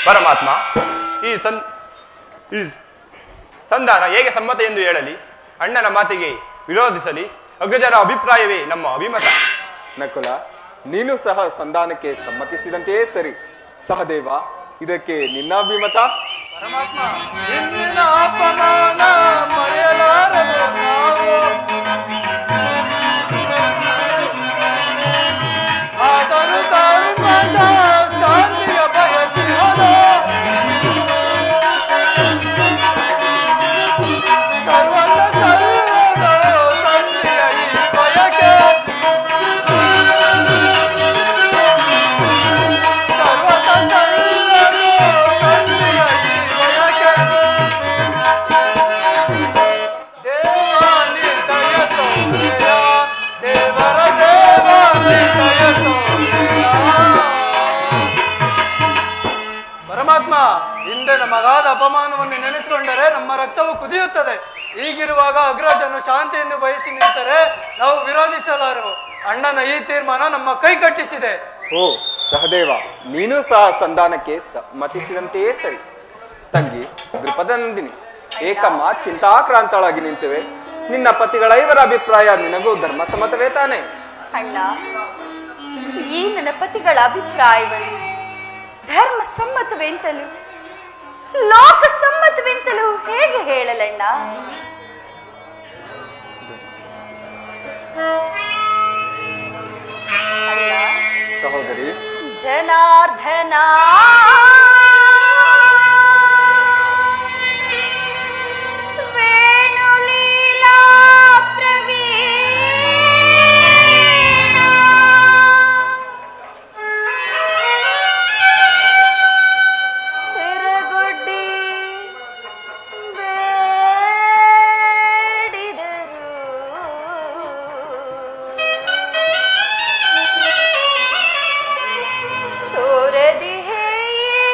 ಪರಮಾತ್ಮ, ಈ ಸಂಧಾನ ಹೇಗೆ ಸಮ್ಮತ ಎಂದು ಹೇಳಲಿ? ಅಣ್ಣನ ಮಾತಿಗೆ ವಿರೋಧಿಸಲಿ? ಅಗ್ರಜನ ಅಭಿಪ್ರಾಯವೇ ನಮ್ಮ ಅಭಿಮತ. ನಕುಲ, ನೀನು ಸಹ ಸಂಧಾನಕ್ಕೆ ಸಮ್ಮತಿಸಿದಂತೆಯೇ ಸರಿ. ಸಹದೇವ, ಇದಕ್ಕೆ ನಿನ್ನ ಅಭಿಮತ? ಪರಮಾತ್ಮ, ಇಂದಿನ ಅಪಮಾನ ಮರೆಯಲಾರದು ನಾವು. ಆದರೂ ಧರ್ಮದ ಶಾಂತಿಯ ಬಯಸಿ ಹೋದ ಸರ್ವತ ಸಲ್ಲದ ಸಂಧಿಯ ಈ ಬಯಕೆ, ಸರ್ವತ ಸಲ್ಲದ ಸಂಧಿಯ ಈ ಬಯಕೆ. ದೇವಾನಿ ದಯ ತೋರೆಯ, ದೇವರ ದೇವಾನಿ ದಯ ತೋರೆಯ. ಪರಮಾತ್ಮ, ಹಿಂದೆ ನಮಗಾದ ಅಪಮಾನವನ್ನು ನೆನೆಸಿಕೊಂಡರೆ ನಮ್ಮ ರಕ್ತವು ಕುದಿಯುತ್ತದೆ. ಹೀಗಿರುವಾಗ ಅಗ್ರಜನು ಶಾಂತಿಯನ್ನು ಬಯಸಿ ನಿಂತರೆ ನಾವು ವಿರೋಧಿಸಲಾರೆವು. ಅಣ್ಣನ ಈ ತೀರ್ಮಾನ ನಮ್ಮ ಕೈ ಕಟ್ಟಿಸಿದೆ. ಓ ಸಹದೇವ, ನೀನು ಸಹ ಸಂಧಾನಕ್ಕೆ ಸಮ್ಮತಿಸಿದಂತೆಯೇ ಸರಿ. ತಂಗಿ ದೃಪದನಂದಿನಿ, ಏಕಮ್ಮ ಚಿಂತಾಕ್ರಾಂತಳಾಗಿ ನಿಂತಿವೆ. ನಿನ್ನ ಪತಿಗಳ ಇವರ ಅಭಿಪ್ರಾಯ ನಿನಗೂ ಧರ್ಮಸಮ್ಮತವೇ ತಾನೆ? ಅಣ್ಣ, ಈ ನನ್ನ ಪತಿಗಳ ಅಭಿಪ್ರಾಯಗಳು ಧರ್ಮ ಸಮ್ಮತವೆಂತಲೂ ಲೋಕ ಸಮ್ಮತವೆಂತಲೂ ಹೇಗೆ ಹೇಳಲಣ್ಣ? ಸಹೋದರಿ ಜನಾರ್ದನ, ವೇಣುಲೀಲಾ ಪ್ರವೀಣ, ಸಿರಗುಡ್ಡಿ ಬೇಡಿದರು ತೋರದಿ ಹೇಯೇ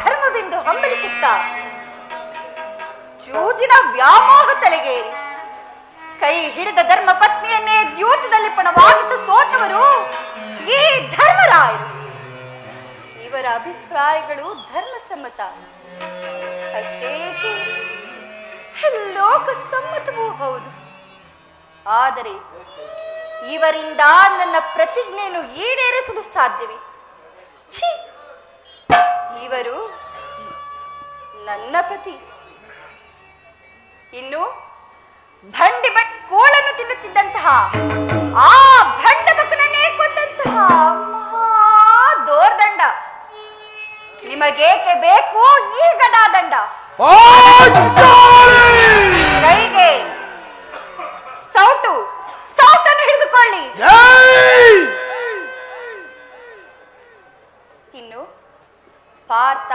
ಧರ್ಮವೆಂದು ಹಂಬಲಿಸುತ್ತಾ ಜೂಜಿನ ವ್ಯಾಮೋಹ ತಲೆಗೇರಿ ಕೈ ಹಿಡಿದ ಧರ್ಮ ಪತ್ನಿಯನ್ನೇ ದ್ಯೂತದಲ್ಲಿ ಪಣವಾಗಿಟ್ಟು ಸೋತವರು ಈ ಧರ್ಮರಾಯರು. ಇವರ ಅಭಿಪ್ರಾಯಗಳು ಧರ್ಮಸಮ್ಮತ, ಅಷ್ಟೇಕೆ ಲೋಕ ಸಮ್ಮತವೂ ಹೌದು. ಆದರೆ ಇವರಿಂದ ನನ್ನ ಪ್ರತಿಜ್ಞೆಯನ್ನು ಈಡೇರಿಸಲು ಸಾಧ್ಯವೇ? ಛೀ, ಇವರು ನನ್ನ ಪತಿ. ಇನ್ನು ಭಂಡಿ ಕೋಳನ್ನು ತಿನ್ನುತ್ತಿದ್ದಂತಹ ಆ ಭಂಡ ಮಕ್ಕಳನ್ನೇ ಕೊಂದಂತಹ ದೋರ್ದಂಡ. ನಿಮಗೇಕೆ ಬೇಕು ಈ ಗದಾದಂಡ? ಕೈಗೆ ಸೌಟನ್ನು ಹಿಡಿದುಕೊಳ್ಳಿ. ಇನ್ನು ಪಾರ್ಥ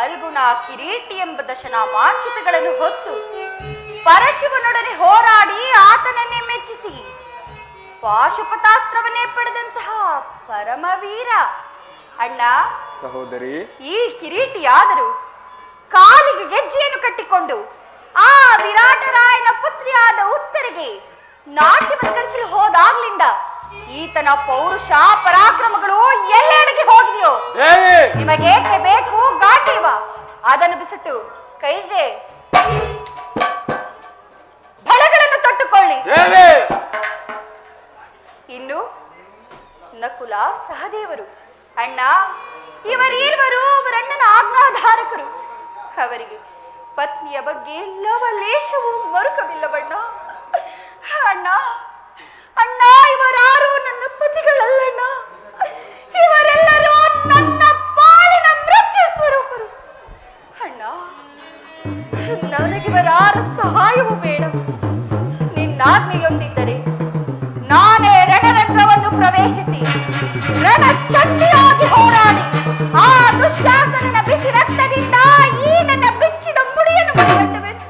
ಫಲ್ಗುಣ ಕಿರೀಟಿ ಎಂಬ ದಶನಾಮಾಂಕಿತಗಳನ್ನು ಹೊತ್ತು ಪರಶಿವನೊಡನೆ ಹೋರಾಡಿ ಆತನನ್ನೇ ಮೆಚ್ಚಿಸಿ ಪಾಶುಪತಾಸ್ತ್ರವನ್ನೇ ಪಡೆದಂತಹ ಪರಮವೀರ. ಅಣ್ಣ ಸಹೋದರಿ, ಈ ಕಿರೀಟಿಯಾದರೂ ಕಾಲಿಗೆ ಗೆಜ್ಜೆಯನ್ನು ಕಟ್ಟಿಕೊಂಡು ಆ ವಿರಾಟರಾಯನ ಪುತ್ರಿಯಾದ ಉತ್ತರಿಗೆ ನಾಟ್ಯವನ್ನು ಕಲಿಸಲು ಹೋದಾಗ್ಲಿಂದ ಈತನ ಪೌರುಷ ಪರಾಕ್ರಮಗಳು ಎಲ್ಲೆಡೆಗೆ ಹೋಗಿದೆಯೋ? ನಿಮಗೇಕೆ ಬೇಕು ಗಾಟೀವ? ಅದನ್ನು ಬಿಸಿಟ್ಟು ಕೈಗೆ ಬಳೆಗಳನ್ನು ತೊಟ್ಟುಕೊಳ್ಳಿ. ಇನ್ನು ನಕುಲ ಸಹದೇವರು ಅಣ್ಣ, ಇವರೀರ್ವರು ಅವರಣ್ಣನ ಆಜ್ಞಾಧಾರಕರು. ಅವರಿಗೆ ಪತ್ನಿಯ ಬಗ್ಗೆ ಲವಲೇಶವೂ ಮರುಕವಿಲ್ಲವಣ್ಣ. ಅಣ್ಣ ಅಣ್ಣ, ಇವರಾರು ನನ್ನ ಪತಿಗಳಲ್ಲಣ್ಣ. ಇವರೆಲ್ಲರೂ ನನ್ನ ಪಾಲಿನ ಮೃತ್ಯು ಸ್ವರೂಪರು. ಅಣ್ಣ, ನನಗಿವರಾರ ಸಹಾಯವೂ ಬೇಡ. ನಿನ್ನಾಜ್ಞೆಯೊಂದಿದ್ದರೆ ನಾನೇ ರಣರಂಗವನ್ನು ಪ್ರವೇಶಿಸಿ ರಣಚಂಡಿಯಾಗಿ ಹೋರಾಡಿ ಆ ದುಶ್ಯಾಸನನ ಬಿಸಿ ರಕ್ತದಿಂದ ಈ ನನ್ನ ಬಿಚ್ಚಿದ ಮುಡಿಯನ್ನು ಮಡಿಗಟ್ಟುವೆನು.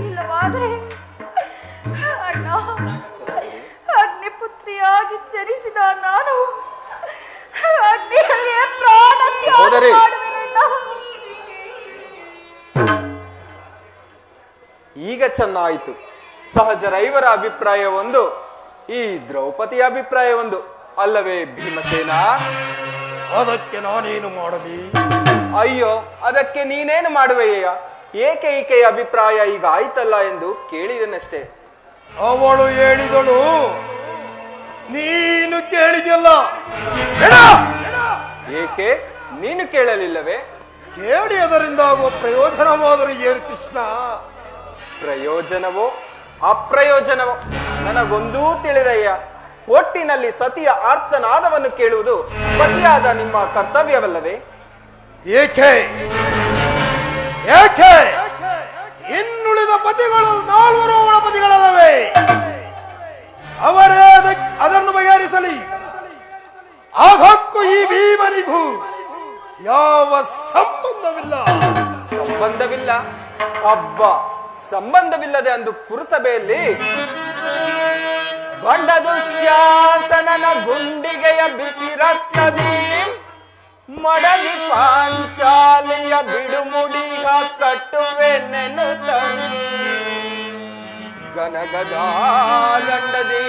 ಇಲ್ಲವಾದರೆ ಅಣ್ಣ, ಅಗ್ನಿಪುತ್ರಿಯಾಗಿ ಜನಿಸಿದ ನಾನು ಅಗ್ನಿಯಲ್ಲಿಯೇ ಪ್ರಾಣ ತ್ಯಾಗ ಮಾಡುವೆನಣ್ಣ. ಈಗ ಚೆನ್ನಾಯಿತು. ಸಹಜರೈವರ ಅಭಿಪ್ರಾಯ ಒಂದು, ಈ ದ್ರೌಪದಿಯ ಅಭಿಪ್ರಾಯ ಒಂದು, ಅಲ್ಲವೇ ಭೀಮಸೇನ? ಅದಕ್ಕೆ ನಾನೇನು ಮಾಡಲಿ? ಅಯ್ಯೋ, ಅದಕ್ಕೆ ನೀನೇನು ಮಾಡುವೆಯ್ಯ? ಏಕೆ ಈಕೆಯ ಅಭಿಪ್ರಾಯ ಈಗ ಆಯ್ತಲ್ಲ ಎಂದು ಕೇಳಿದನಷ್ಟೇ. ಅವಳು ಹೇಳಿದಳು, ನೀನು ಕೇಳಿದಲ್ಲ. ಏಕೆ ನೀನು ಕೇಳಲಿಲ್ಲವೇ? ಕೇಳಿ ಅದರಿಂದ ಆಗುವ ಪ್ರಯೋಜನವಾದರೂ ಏನು ಕೃಷ್ಣ? ಪ್ರಯೋಜನವೋ ಅಪ್ರಯೋಜನವೋ ನನಗೊಂದೂ ತಿಳಿದಯ್ಯ. ಒಟ್ಟಿನಲ್ಲಿ ಸತಿಯ ಆರ್ತನಾದವನ್ನು ಕೇಳುವುದು ಪತಿಯಾದ ನಿಮ್ಮ ಕರ್ತವ್ಯವಲ್ಲವೇ? ಏಕೆ ಏಕೆ ಇನ್ನುಳಿದ ಪತಿಗಳು 4 ಅವಳ ಪತಿಗಳಲ್ಲವೇ? ಅವರೇ ಅದನ್ನು ಬಗೆಹರಿಸಲಿ. ಅದಕ್ಕೂ ಈ ಭೀಮನಿಗೂ ಯಾವ ಸಂಬಂಧವಿಲ್ಲ. ಸಂಬಂಧವಿಲ್ಲ? ಹಬ್ಬ, ಸಂಬಂಧವಿಲ್ಲದೆ ಅಂದು ಪುರಸಭೆಯಲ್ಲಿ ಬಂಡ ದುಶ್ಯಾಸನನ ಗುಂಡಿಗೆಯ ಬಿಸಿ ರಕ್ತದಿ ಮಡದಿ ಪಾಂಚಾಲಿಯ ಬಿಡುಮುಡಿಗ ಕಟ್ಟುವೆ ನೆನುತ ಗನಗದಾ ದಂಡದಿ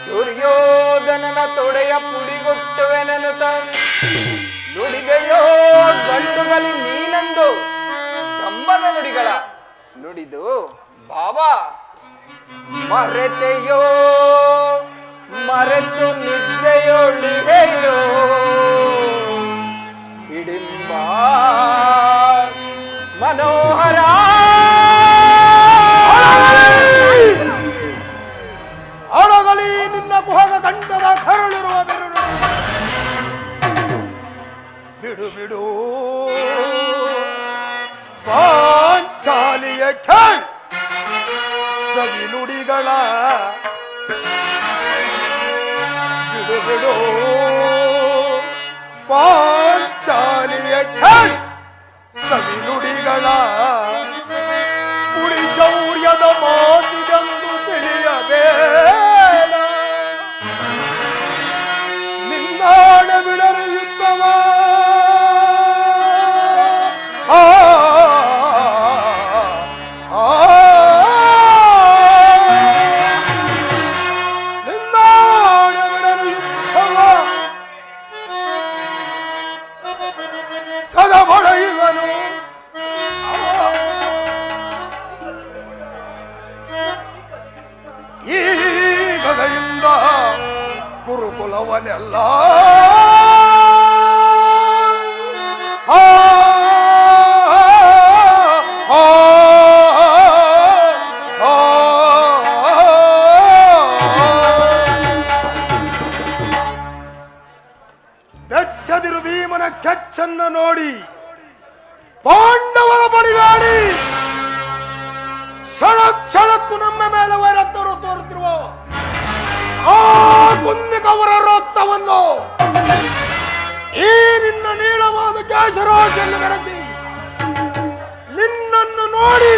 ದುರ್ಯೋಧನನ ತೊಡೆಯ ಪುಡಿಗುಟ್ಟುವೆ ನೆನುತ ನುಡಿದೆಯೋ ಗಂಡುಗಲಿ ನೀನಂದು ಕಂಬದ ನುಡಿಗಳ ನುಡಿದು ಭಾವ ಮರೆತೆಯೋ ಮರೆತು ನಿದ್ರೆಯೊಳಿಗೆಯೋ ಹಿಡಿಂಬ ಮನೋಹರ ಅಳಗಲಿ ನಿನ್ನ ಕುಹಗ ದಂಡದ ಕರುಳಿರುವ ಬೆರಳು ಬಿಡು ಬಿಡು ಪಾಂಚಾಲಿಯ ಖೇಳ್ ಸವಿ ನುಡಿಗಳ ಬಿಡು ಬಿಡು ಪಾಂಚಾಲಿಯ ಖೇಳ್ ಸವಿ ನುಡಿಗಳ ಉಳಿ ಶೌರ್ಯದ ಮಾತಿಗೆಂದು ತಿಳಿಯಬೇಡ. ನಿನ್ನಾಡ ಬಿಡಲು ಯುದ್ಧವ ನಿನ್ನಾಡ ಬಿಡಲು ಯುದ್ಧವ ಸದಾ ಬಳೆಯುವನು. ಈ ಗದೆಯಿಂದ ಗುರುಕುಲವನೆಲ್ಲ ಬೆಚ್ಚದಿರು ಭೀಮನ ಕೆಚ್ಚನ್ನ ನೋಡಿ ಪಾಂಡವರ ಬಡಿಗಾಡಿ ಕ್ಷಣಕ್ಕೂ ನಮ್ಮ ಮೇಲೆ ವೈರತ್ವರು ತೋರುತ್ತಿರುವ ಆ ಕುಂದಿಕ ಅವರ ರಕ್ತವನ್ನು ಈ ನಿನ್ನ ನೀಳವಾದ ಕೇಶರಾಶಿಯನ್ನು ಬೆರೆಸಿ ನಿನ್ನನ್ನು ನೋಡಿ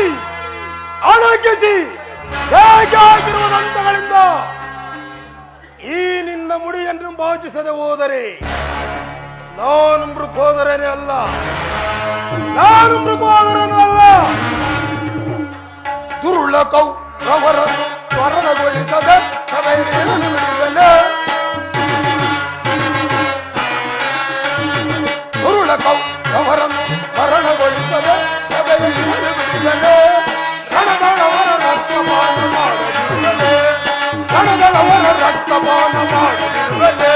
ಅಣಗಿಸಿ ಹೇಗೆ ಆಗಿರುವ ದಂತಗಳಿಂದ ಈ ನಿನ್ನ ಮುಡಿಯನ್ನು ಬಾಚಿಸದೆ ಹೋದರೆ ನಾನು ಮೃಗೋದರನೇ ಅಲ್ಲ, ನಾನು ಮೃಗೋದರನೇ ಅಲ್ಲ. ದುರುಳ ಕೌರವರನ್ನು ಮರಣಗೊಳಿಸದೆ ಸಭೆಯಲ್ಲಿ ಬಿಡಿಬಲ್ಲೆ. ದುರುಳ ಕೌರವರನ್ನು ಮರಣಗೊಳಿಸದೆ ಸಭೆಯಲ್ಲಿ ಬಿಡಿಬಲ್ಲೆ. ರಣದಳವರ ರಕ್ತಪಾನ ಮಾಡದಿರುವಲೆ, ರಣದಳವರ ರಕ್ತಪಾನ ಮಾಡದಿರುವಲೆ.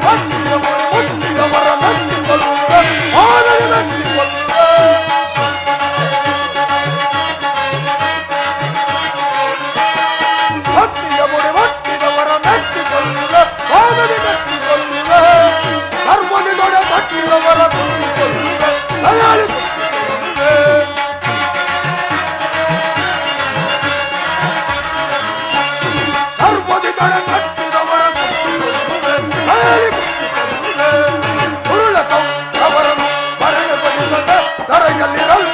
ಮುಟ್ಟಿದವರ ಮೆಚ್ಚಿಕೊಳ್ಳುವೆ, ಆನೆಯ ಮೆಚ್ಚಿಕೊಳ್ಳುವೆ. ಭಕ್ತಿಯ ಮುಡಿ ಮುಟ್ಟಿದವರ ಮೆಚ್ಚಿಕೊಳ್ಳುವೆ, ಆನೆಯ ಮೆಚ್ಚಿಕೊಳ್ಳುವೆ. ಧರ್ಮದಿ ದೊಡೆ ತಟ್ಟಿದವರ ಕುಳಿತುಕೊಳ್ಳುವೆ, ದಯಾಳಿ ಕುಳಿತುಕೊಳ್ಳುವೆ. ಧರ್ಮದಿ ದೊಡೆ ತಟ್ಟಿದವರ ಕುಳಿತುಕೊಳ್ಳುವೆ, ದಯಾಳಿ ಕುಳಿತುಕೊಳ್ಳುವೆ. ಉರುಳ ಕೌರವರನ್ನು ಮರಣಗೊಳಿಸದೆ ಧರೆಯಲ್ಲಿರಲು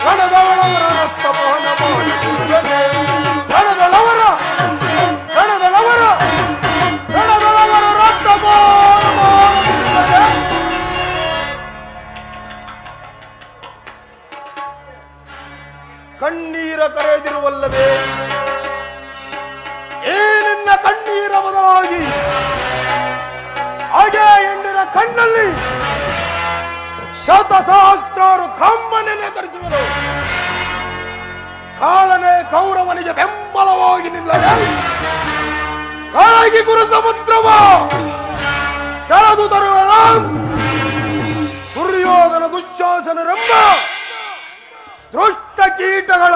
ರಣದವಳವರ ರಕ್ತಪಾನ ಮಾಡಿರುವೆ. ರಣದಳವರ ರಕ್ತಪಾನ ಮಾಡಿರುವೆ. ಕಣ್ಣೀರ ಕರೆದಿರುವಲ್ಲವೇ ಈ ನಿನ್ನ ಕಣ್ಣೀರ ಬದಲಾಗಿ ಹಾಗೆ ಹೆಣ್ಣಿನ ಕಣ್ಣಲ್ಲಿ ಶತಸಹಸ್ರಾರು ಕಂಬನೆನೆ ತರಿಸುವರು. ಕಾಲನೇ ಕೌರವನಿಗೆ ಬೆಂಬಲವಾಗಿ ನಿಲ್ಲದೆ ಕಾಳಗಿ ಗುರು ಸಮುದ್ರವ ಸೆಳೆದು ತರುವನ. ದುರ್ಯೋಧನ ದುಶ್ಯಾಸನರೆಂಬ ದುಷ್ಟ ಕೀಟಗಳ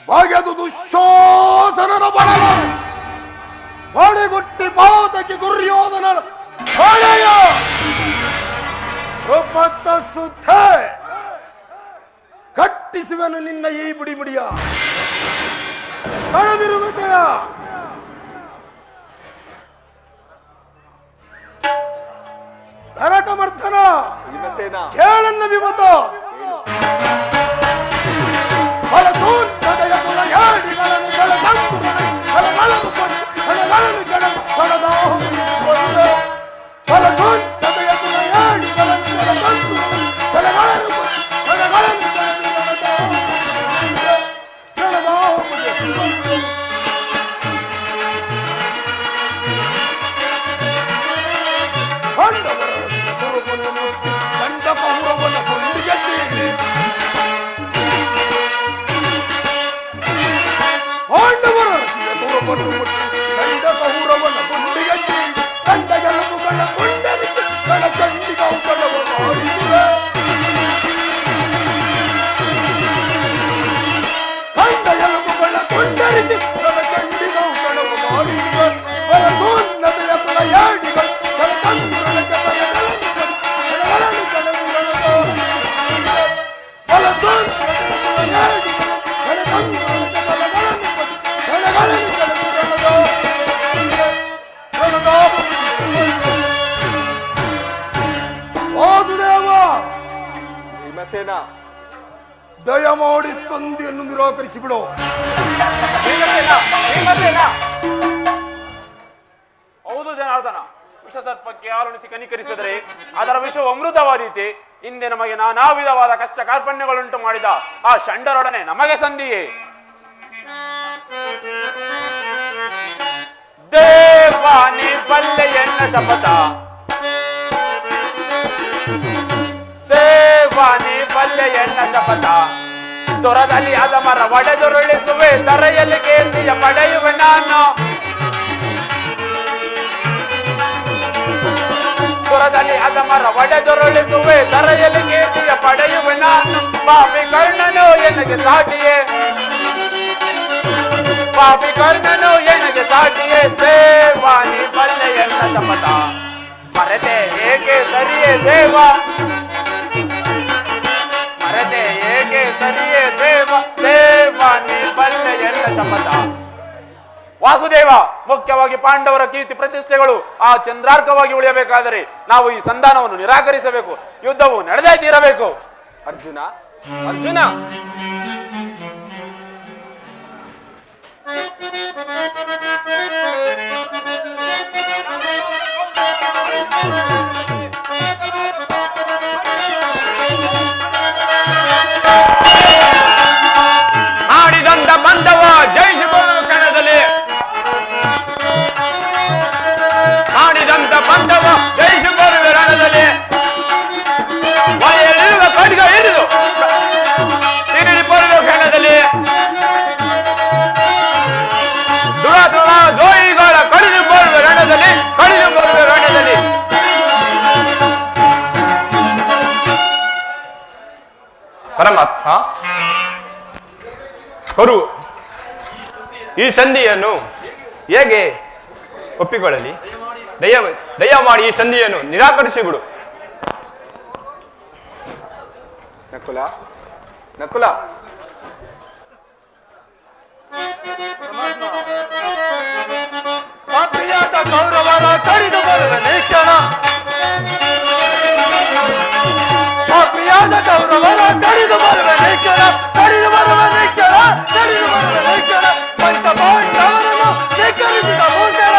ಬಗೆದು ದುಶ್ಯಾಸನನ ಬಡಲ ಹೊಡೆಗುಟ್ಟಿ ಪಾತಕಿ ದುರ್ಯೋಧನ ಹೊಳೆಯ ರೂಪತ್ತ ಸುತ್ತ ಕಟ್ಟಿಸುವನು ನಿನ್ನ ಈ ಬುಡಿಮುಡಿಯ ಕಳೆದಿರುವುದೆಯ. ನರಕಮರ್ಥನ ಭೀಮಸೇನ ಕೇಳನ್ನ ವಿಮತ ಫಲಸೂನ್ನದಯ ಕುಲಯಾಡಿಗಳನ್ನು ಕೆಳದಂದು ಫಲಗಳನ್ನು ಕೆಳದಂದು ಫಲಸೂನ್ನದಯ ಕುಲಯಾಡಿಗಳನ್ನು ಕೆಳದಂದು ಫಲಗಳನ್ನು ದಂಡ ಕೌರವನ ಗುಂಡಿಗೆ ತೀರಿ ಪಾಂಡವರ ರಸಿಯ ತುರುಬನ್ನು ಮುಟ್ಟಿ ದಂಡ ಕೌರವನ ಗುಂಡಿಗೆ ತೀರಿ ದಂಡ ಎಲುಬುಗಳ ಗುಂಡರಿಸಿ ಗಣ ಚಂಡಿಗೌಕಳವ ಮಾಡಿಸಿವೆ. ದಂಡ ಎಲುಬುಗಳ ಗುಂಡರಿಸಿ ಗಣ ಚಂಡಿಗೌಕಳವ ಮಾಡಿಸಿವೆ. ಫಲಸೂನ್ನತೆಯ ಕುಲಯಾಡಿಗಳು ಕಳತಂದುರಳಗೆ ವಾಸುದೇವ ಭೀಮಸೇನ ದಯಮಾಡಿ ಸಂಧಿಯನ್ನು ನಿರಾಕರಿಸಿ ಬಿಡು. ಹೌದು ಜನಾರ್ದನ, ವಿಷಸರ್ಪಕ್ಕೆ ಹಾಲುಣಿಸಿ ಕನಿಕರಿಸಿದರೆ ಅದರ ವಿಷವು ಅಮೃತವಾದೀತೆ. ಹಿಂದೆ ನಮಗೆ ನಾನಾ ವಿಧವಾದ ಕಷ್ಟ ಕಾರ್ಪಣ್ಯಗಳುಂಟು ಮಾಡಿದ ಆ ಷಂಡರೊಡನೆ ನಮಗೆ ಸಂಧಿಯೇ. ದೇವಾನಿ ಬಲ್ಲೆ ಎನ್ನ ಶಪಥ, ದೇವಾನಿ ಬಲ್ಲೆ ಎನ್ನ ಶಪಥ. ದೊರದಲ್ಲಿ ಅದ ಮರ ಒಡೆದುರುಳಿಸುವೆ, ತರೆಯಲ್ಲಿ ಕೇಂದ್ರೀಯ ಪಡೆಯುವೆ ನಾನು. ದೊರದಲ್ಲಿ ಅದ ಮರ ಒಡೆದುರುಳಿಸುವೆ, ತರೆಯಲ್ಲಿ ಕೇಂದ್ರೀಯ ಪಡೆಯುವೆ ನಾನು. ಪಾಪಿ ಕರ್ಣನು ಎನಗೆ ಸಾಟಿಯೇ, ಪಾಪಿ ಕರ್ಣನು ಎನಗೆ ಸಾಟಿಯೇ. ದೇವಾನಿ ಬಲ್ಲೆ ಎನ್ನ ಶಪಥ, ಮರೆತೆ ಏಕೆ ಸರಿಯೇ ದೇವ. ಮರೆತೆ ಏಕೆ ಸರಿಯೇ ದೇವ ದೇವ ನಿರ್ಬಲ್ಲೆ ಎಲ್ಲ ಶಪಥ. ವಾಸುದೇವ, ಮುಖ್ಯವಾಗಿ ಪಾಂಡವರ ಕೀರ್ತಿ ಪ್ರತಿಷ್ಠೆಗಳು ಆ ಚಂದ್ರಾರ್ಕವಾಗಿ ಉಳಿಯಬೇಕಾದರೆ ನಾವು ಈ ಸಂಧಾನವನ್ನು ನಿರಾಕರಿಸಬೇಕು. ಯುದ್ಧವು ನಡೆದೇ ತೀರಬೇಕು. ಅರ್ಜುನ, ಅರ್ಜುನ, ಮಾಡಿದಂತ ಬಂಧವ ಜಯಿಸಿಕೊಳ್ಳುವ ಕ್ಷಣದಲ್ಲಿ, ಮಾಡಿದಂತ ಬಂಧವ ಜಯಿಸಿಕೊಳ್ಳುವ ರಣದಲ್ಲಿ ಮನೆಯಲ್ಲಿರುವ ಖಡ್ಗ ಹಿಡಿದು ತೀರಿಕೊಳ್ಳುವ ಕ್ಷಣದಲ್ಲಿ ದ್ರೋಹಿಗಳ ಕಡಿದುಕೊಳ್ಳುವ ರಣದಲ್ಲಿ ಪರಮಾತ್ಮ ಕರು ಈ ಸಂಧಿಯನ್ನು ಹೇಗೆ ಒಪ್ಪಿಕೊಳ್ಳಲಿ? ದಯಮಾಡಿ ಈ ಸಂಧಿಯನ್ನು ನಿರಾಕರಿಸಿ ಬಿಡು. ನಕುಲ, ನಕುಲ, ಪಾಪಿಯಾದ ಕೌರವರ ಕಡಿದು ಬರುವ ಕ್ಷಣ, ಪಾಪಿಯಾದ ಕೌರವರ ಕಡಿದು ಬರುವ ಕ್ಷಣ, ಕಡಿದು ಬರುವ ಕ್ಷಣ, ಕಡಿದು ಬರುವ ಕ್ಷಣ, ಪಂಚಪಾಂಡವರನ್ನು ಧಿಕ್ಕರಿಸಿದ ಮೂರ್ಖರ,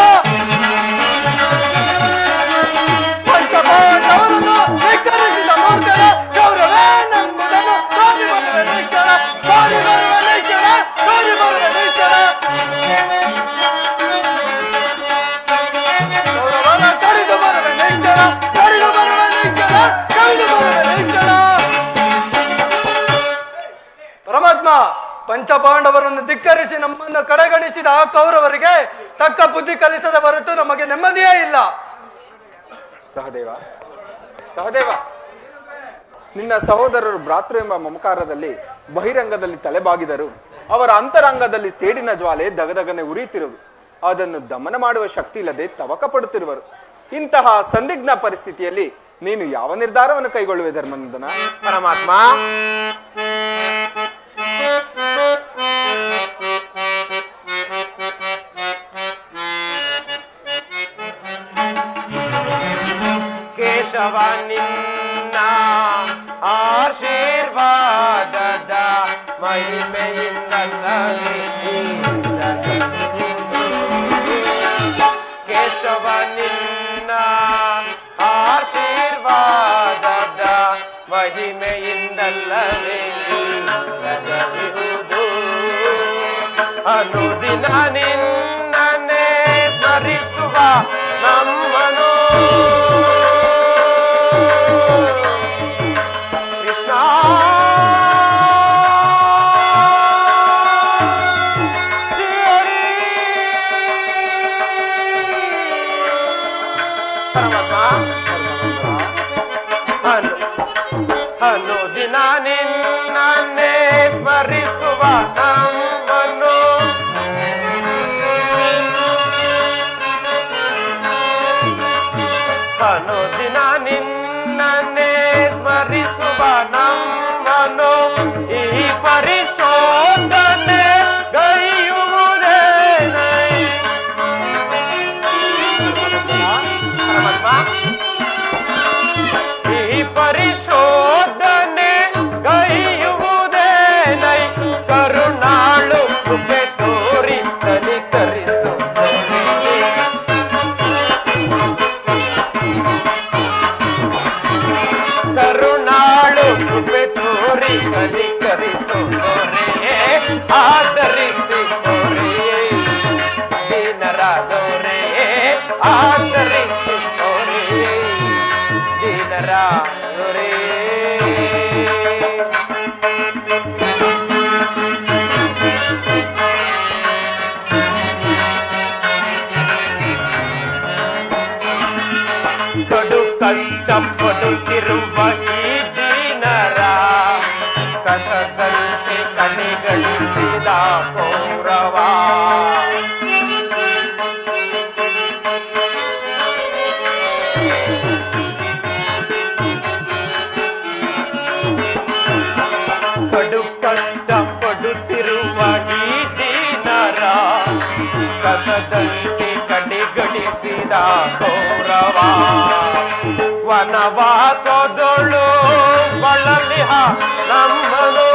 ಪಂಚಪಾಂಡವರನ್ನು ಧಿಕ್ಕರಿಸಿದ ಮೂರ್ಖರ ಕೌರವೇನೆಂಬುದನ್ನು ತೋರಿ ಬರುವ ಕ್ಷಣ, ತೋರಿ ಬರುವ ಕ್ಷಣ, ತೋರಿ ಬರುವ ಕ್ಷಣ. ಪರಮಾತ್ಮ, ಪಂಚಪಾಂಡವರನ್ನು ಧಿಕ್ಕರಿಸಿ ನಮ್ಮನ್ನು ಕಡೆಗಣಿಸಿದ ಆ ಕೌರವರಿಗೆ ತಕ್ಕ ಬುದ್ಧಿ ಕಲಿಸದ ಹೊರತು ನಮಗೆ ನೆಮ್ಮದಿಯೇ ಇಲ್ಲ. ಸಹದೇವ, ಸಹದೇವ, ನಿನ್ನ ಸಹೋದರರು ಭ್ರಾತೃ ಎಂಬ ಮಮಕಾರದಲ್ಲಿ ಬಹಿರಂಗದಲ್ಲಿ ತಲೆಬಾಗಿದರು. ಅವರ ಅಂತರಂಗದಲ್ಲಿ ಸೇಡಿನ ಜ್ವಾಲೆ ದಗದಗನೆ ಉರಿಯುತ್ತಿರುವುದು. ಅದನ್ನು ದಮನ ಮಾಡುವ ಶಕ್ತಿ ಇಲ್ಲದೆ ತವಕ ಪಡುತ್ತಿರುವರು. ಇಂತಹ ಸಂದಿಗ್ಧ ಪರಿಸ್ಥಿತಿಯಲ್ಲಿ ನೀನು ಯಾವ ನಿರ್ಧಾರವನ್ನು ಕೈಗೊಳ್ಳುವೆ ಧರ್ಮನಂದನ? ಪರಮಾತ್ಮ, ಕೇಶವ ನಿನ್ನ ಆಶೀರ್ವಾದದ ಮಹಿಮೆಯಿಂದಲ್ಲವೇ ಕೇಶವ ನಿನ್ನ ಆಶೀರ್ವಾದದ ಮಹಿಮೆಯಿಂದಲ್ಲವೇ ಜಗವಿರುವುದು. ಅನುದಿನ ನಿನ್ನನ್ನೇ ಸ್ಮರಿಸುವ ನಮ್ಮನು ಕೃಷ್ಣ ಅನುದಿನ ನಿನ್ನನ್ನೇ ಸ್ಮರಿಸುವ ನಮ್ಮನ್ನು ಅನುದಿನ ನಿನ್ನನ್ನೇ ಸ್ಮರಿಸುವ ನಮ್ಮನ್ನು ಈ ಪರಿಶೋಧನೆ ಗೈಯುವುದೇ ಈ ಪರಿಶೋಧನೆ ಗೈಯುವುದೇನೈ ಕರುಣಾಳು ಕೃಪೆ ತೋರಿ ಕನಿಕರಿಸುತ್ತೇನೆ. ಕರುಣಾಳು ಕೃಪೆ ತೋರಿ ಕನಿಕರಿಸುತ್ತೋರೆ ಆದರಿಸಿ ತೋರೆ ದೀನರಾದೋರೆ ಆದರಿಸಿ ತೋರೆ ದೀನರಾದೋರೆ. ಕಡು ಕಷ್ಟಪಡುತ್ತಿರುವ ಈ ದೀನರ ಕಸದಂತೆ ಕಣಿಗಳಿಸಿದ ಕೌರವ ಬರುತ್ತಿರುವ ಈ ದೀನರ ಕಸದಂತೆ ಕಡೆಗಣಿಸಿದ ಕೌರವ ವನವಾಸದೊಳು ಬಳಲಿಹ ನಮ್ಮನು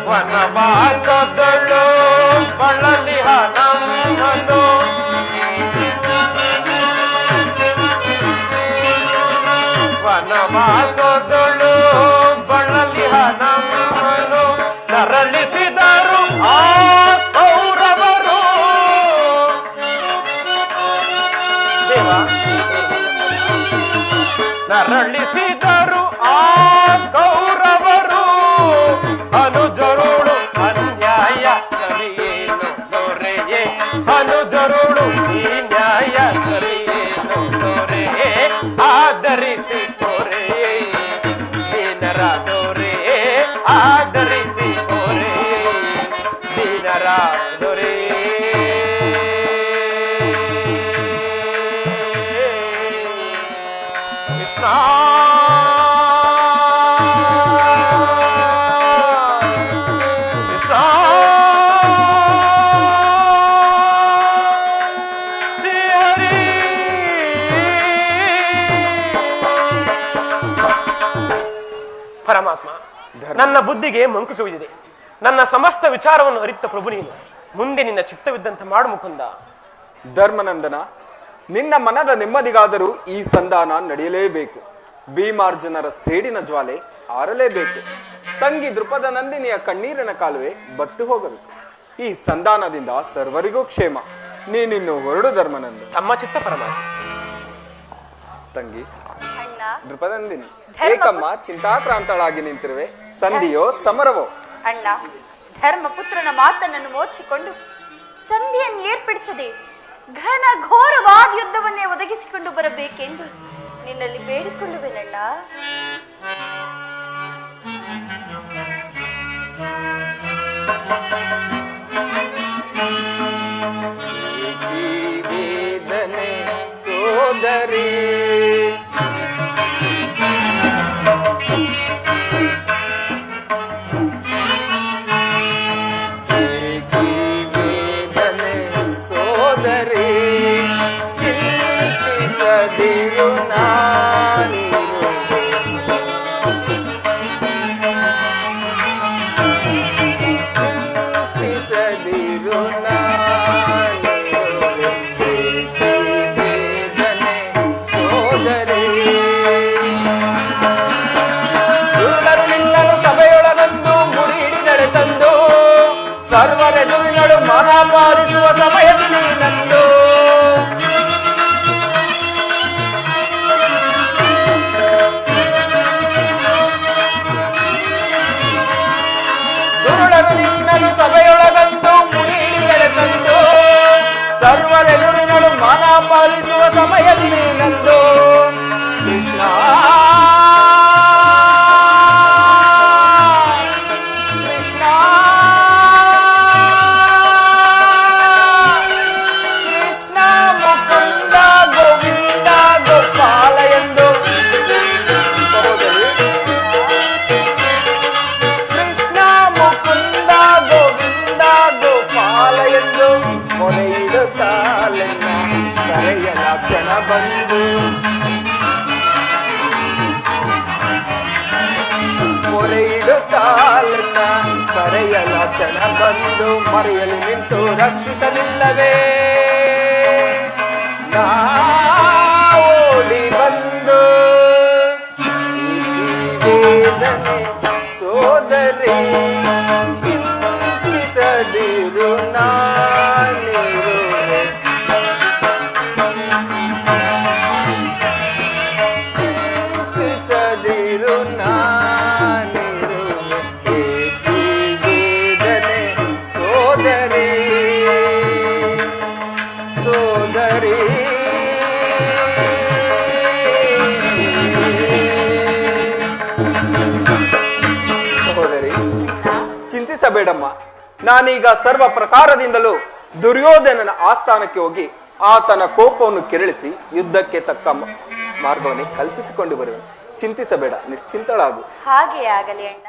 ವನವಾಸದಳು ಬಳಲಿಹ ನಮ್ಮನು ವನವಾಸದಳು ಬಳಲಿಹ ನಮ್ಮನು ನರಳಿಸಿದರು ಆ ಕೌರವರು ದೇವ ನರಳಿಸಿದರು ಆ ಕೌರವರು ಅನುಜರುಳು ಅನ್ಯಾಯ ಸರಿಯೇನು ದೊರೆಯೇ ಅನುಜರುಳು ಈ ನ್ಯಾಯ ಸರಿಯೇನು ದೊರೆಯೇ ಆಧರಿಸಿ ದೊರೆಯೇ ದೀನರ ದೊರೆಯೇ ಆಧರಿಸಿ ದೊರೆಯೇ ದೀನರ ದೊರೆಯೇ ಕೃಷ್ಣ ಪರಮಾತ್ಮ, ನನ್ನ ಬುದ್ಧಿಗೆ ಮಂಕು ಕವಿದಿದೆ. ನನ್ನ ಸಮಸ್ತ ವಿಚಾರವನ್ನು ಅರಿತ ಪ್ರಭು ನೀನು. ಮುಂದೆ ನಿನ್ನ ಚಿತ್ತವಿದ್ದಂತೆ ಮಾಡು ಮುಕುಂದ. ಧರ್ಮನಂದನ, ನಿನ್ನ ಮನದ ನೆಮ್ಮದಿಗಾದರೂ ಈ ಸಂಧಾನ ನಡೆಯಲೇಬೇಕು. ಭೀಮಾರ್ಜುನರ ಸೇಡಿನ ಜ್ವಾಲೆ ಆರಲೇಬೇಕು. ತಂಗಿ ದೃಪದ ನಂದಿನಿಯ ಕಣ್ಣೀರಿನ ಕಾಲುವೆ ಬತ್ತು ಹೋಗಬೇಕು. ಈ ಸಂಧಾನದಿಂದ ಸರ್ವರಿಗೂ ಕ್ಷೇಮ. ನೀನಿನ್ನು ಹೊರಡು ಧರ್ಮನಂದ. ತಮ್ಮ ಚಿತ್ತ ಪರಮಾತ್ಮ. ತಂಗಿ ದೃಪದಂದಿನಿ, ಏಕಮ್ಮ ಚಿಂತಾಕ್ರಾಂತಳಾಗಿ ನಿಂತಿರುವೆ. ಸಂಧಿಯೋ ಸಮರವೋ? ಅಣ್ಣ, ಧರ್ಮಪುತ್ರನ ಮಾತನ್ನು ಮೋದಿಸಿಕೊಂಡು ಸಂಧಿಯನ್ನು ಏರ್ಪಡಿಸದೆ ಘನ ಘೋರವಾದ ಯುದ್ಧವನ್ನೇ ಒದಗಿಸಿಕೊಂಡು ಬರಬೇಕೆಂದು ನಿನ್ನಲ್ಲಿ ಬೇಡಿಕೊಳ್ಳುವೆನಣ್ಣ. ವೇದನೆ ಸೋದರಿ ಚಿಂತಿಸದಿರು ನಾನಿರು ಚಿಂತಿಸದಿರು ನಾನಿರು ವೇದನೆ ಸೋದರಿ ದುರ್ಗರು ನಿನ್ನನು ಸಭೆಯೊಳಗಂದು ಗುರಿ ಹಿಡಿದಳೆ ತಂದು ಸರ್ವರೆದುರಿನಳು ಮನ ಪಾಲಿಸುವ ಸಮಯದಲ್ಲಿ ನಂದು ದುರುಳರು ನಿನ್ನನು ಸಭೆಯೊಳಗಂದು ಗುರಿ ಹಿಡಿದಳೆ ತಂದು ಸರ್ವರೆದುರಿನಳು ಮನ ಪಾಲಿಸುವ ಸಮಯದಲ್ಲಿ ನಂದು ಕೃಷ್ಣ ಕರೆಯಲ ಕ್ಷಣ ಬಂದು ಮೊರೆಯಿಡುತ್ತಾಲನ್ನ ಕರೆಯಲ ಕ್ಷಣ ಬಂದು ಮರೆಯಲು ನಿಂತು ರಕ್ಷಿಸಲಿಲ್ಲವೇ ನಾ ಓಡಿ ಬಂದು ವೇದನೆ ಸೋದರಿ ಚಿಂತಿಸದಿರು ನಾನಿರುವೆ ಚಿಂತಿಸದಿರು ನಾನಿರುವೆ ವೇದನೆ ಸೋದರಿ ಸೋದರಿ ಚಿಂತಿಸಬೇಡಮ್ಮ. ನಾನೀಗ ಸರ್ವ ಪ್ರಕಾರದಿಂದಲೂ ದುರ್ಯೋಧನನ ಆಸ್ಥಾನಕ್ಕೆ ಹೋಗಿ ಆತನ ಕೋಪವನ್ನು ಕೆರಳಿಸಿ ಯುದ್ಧಕ್ಕೆ ತಕ್ಕ ಮಾರ್ಗವನ್ನೇ ಕಲ್ಪಿಸಿಕೊಂಡು ಬರುವೆ. ಚಿಂತಿಸಬೇಡ, ನಿಶ್ಚಿಂತಳಾಗು. ಹಾಗೆ ಆಗಲಿ ಅಣ್ಣ.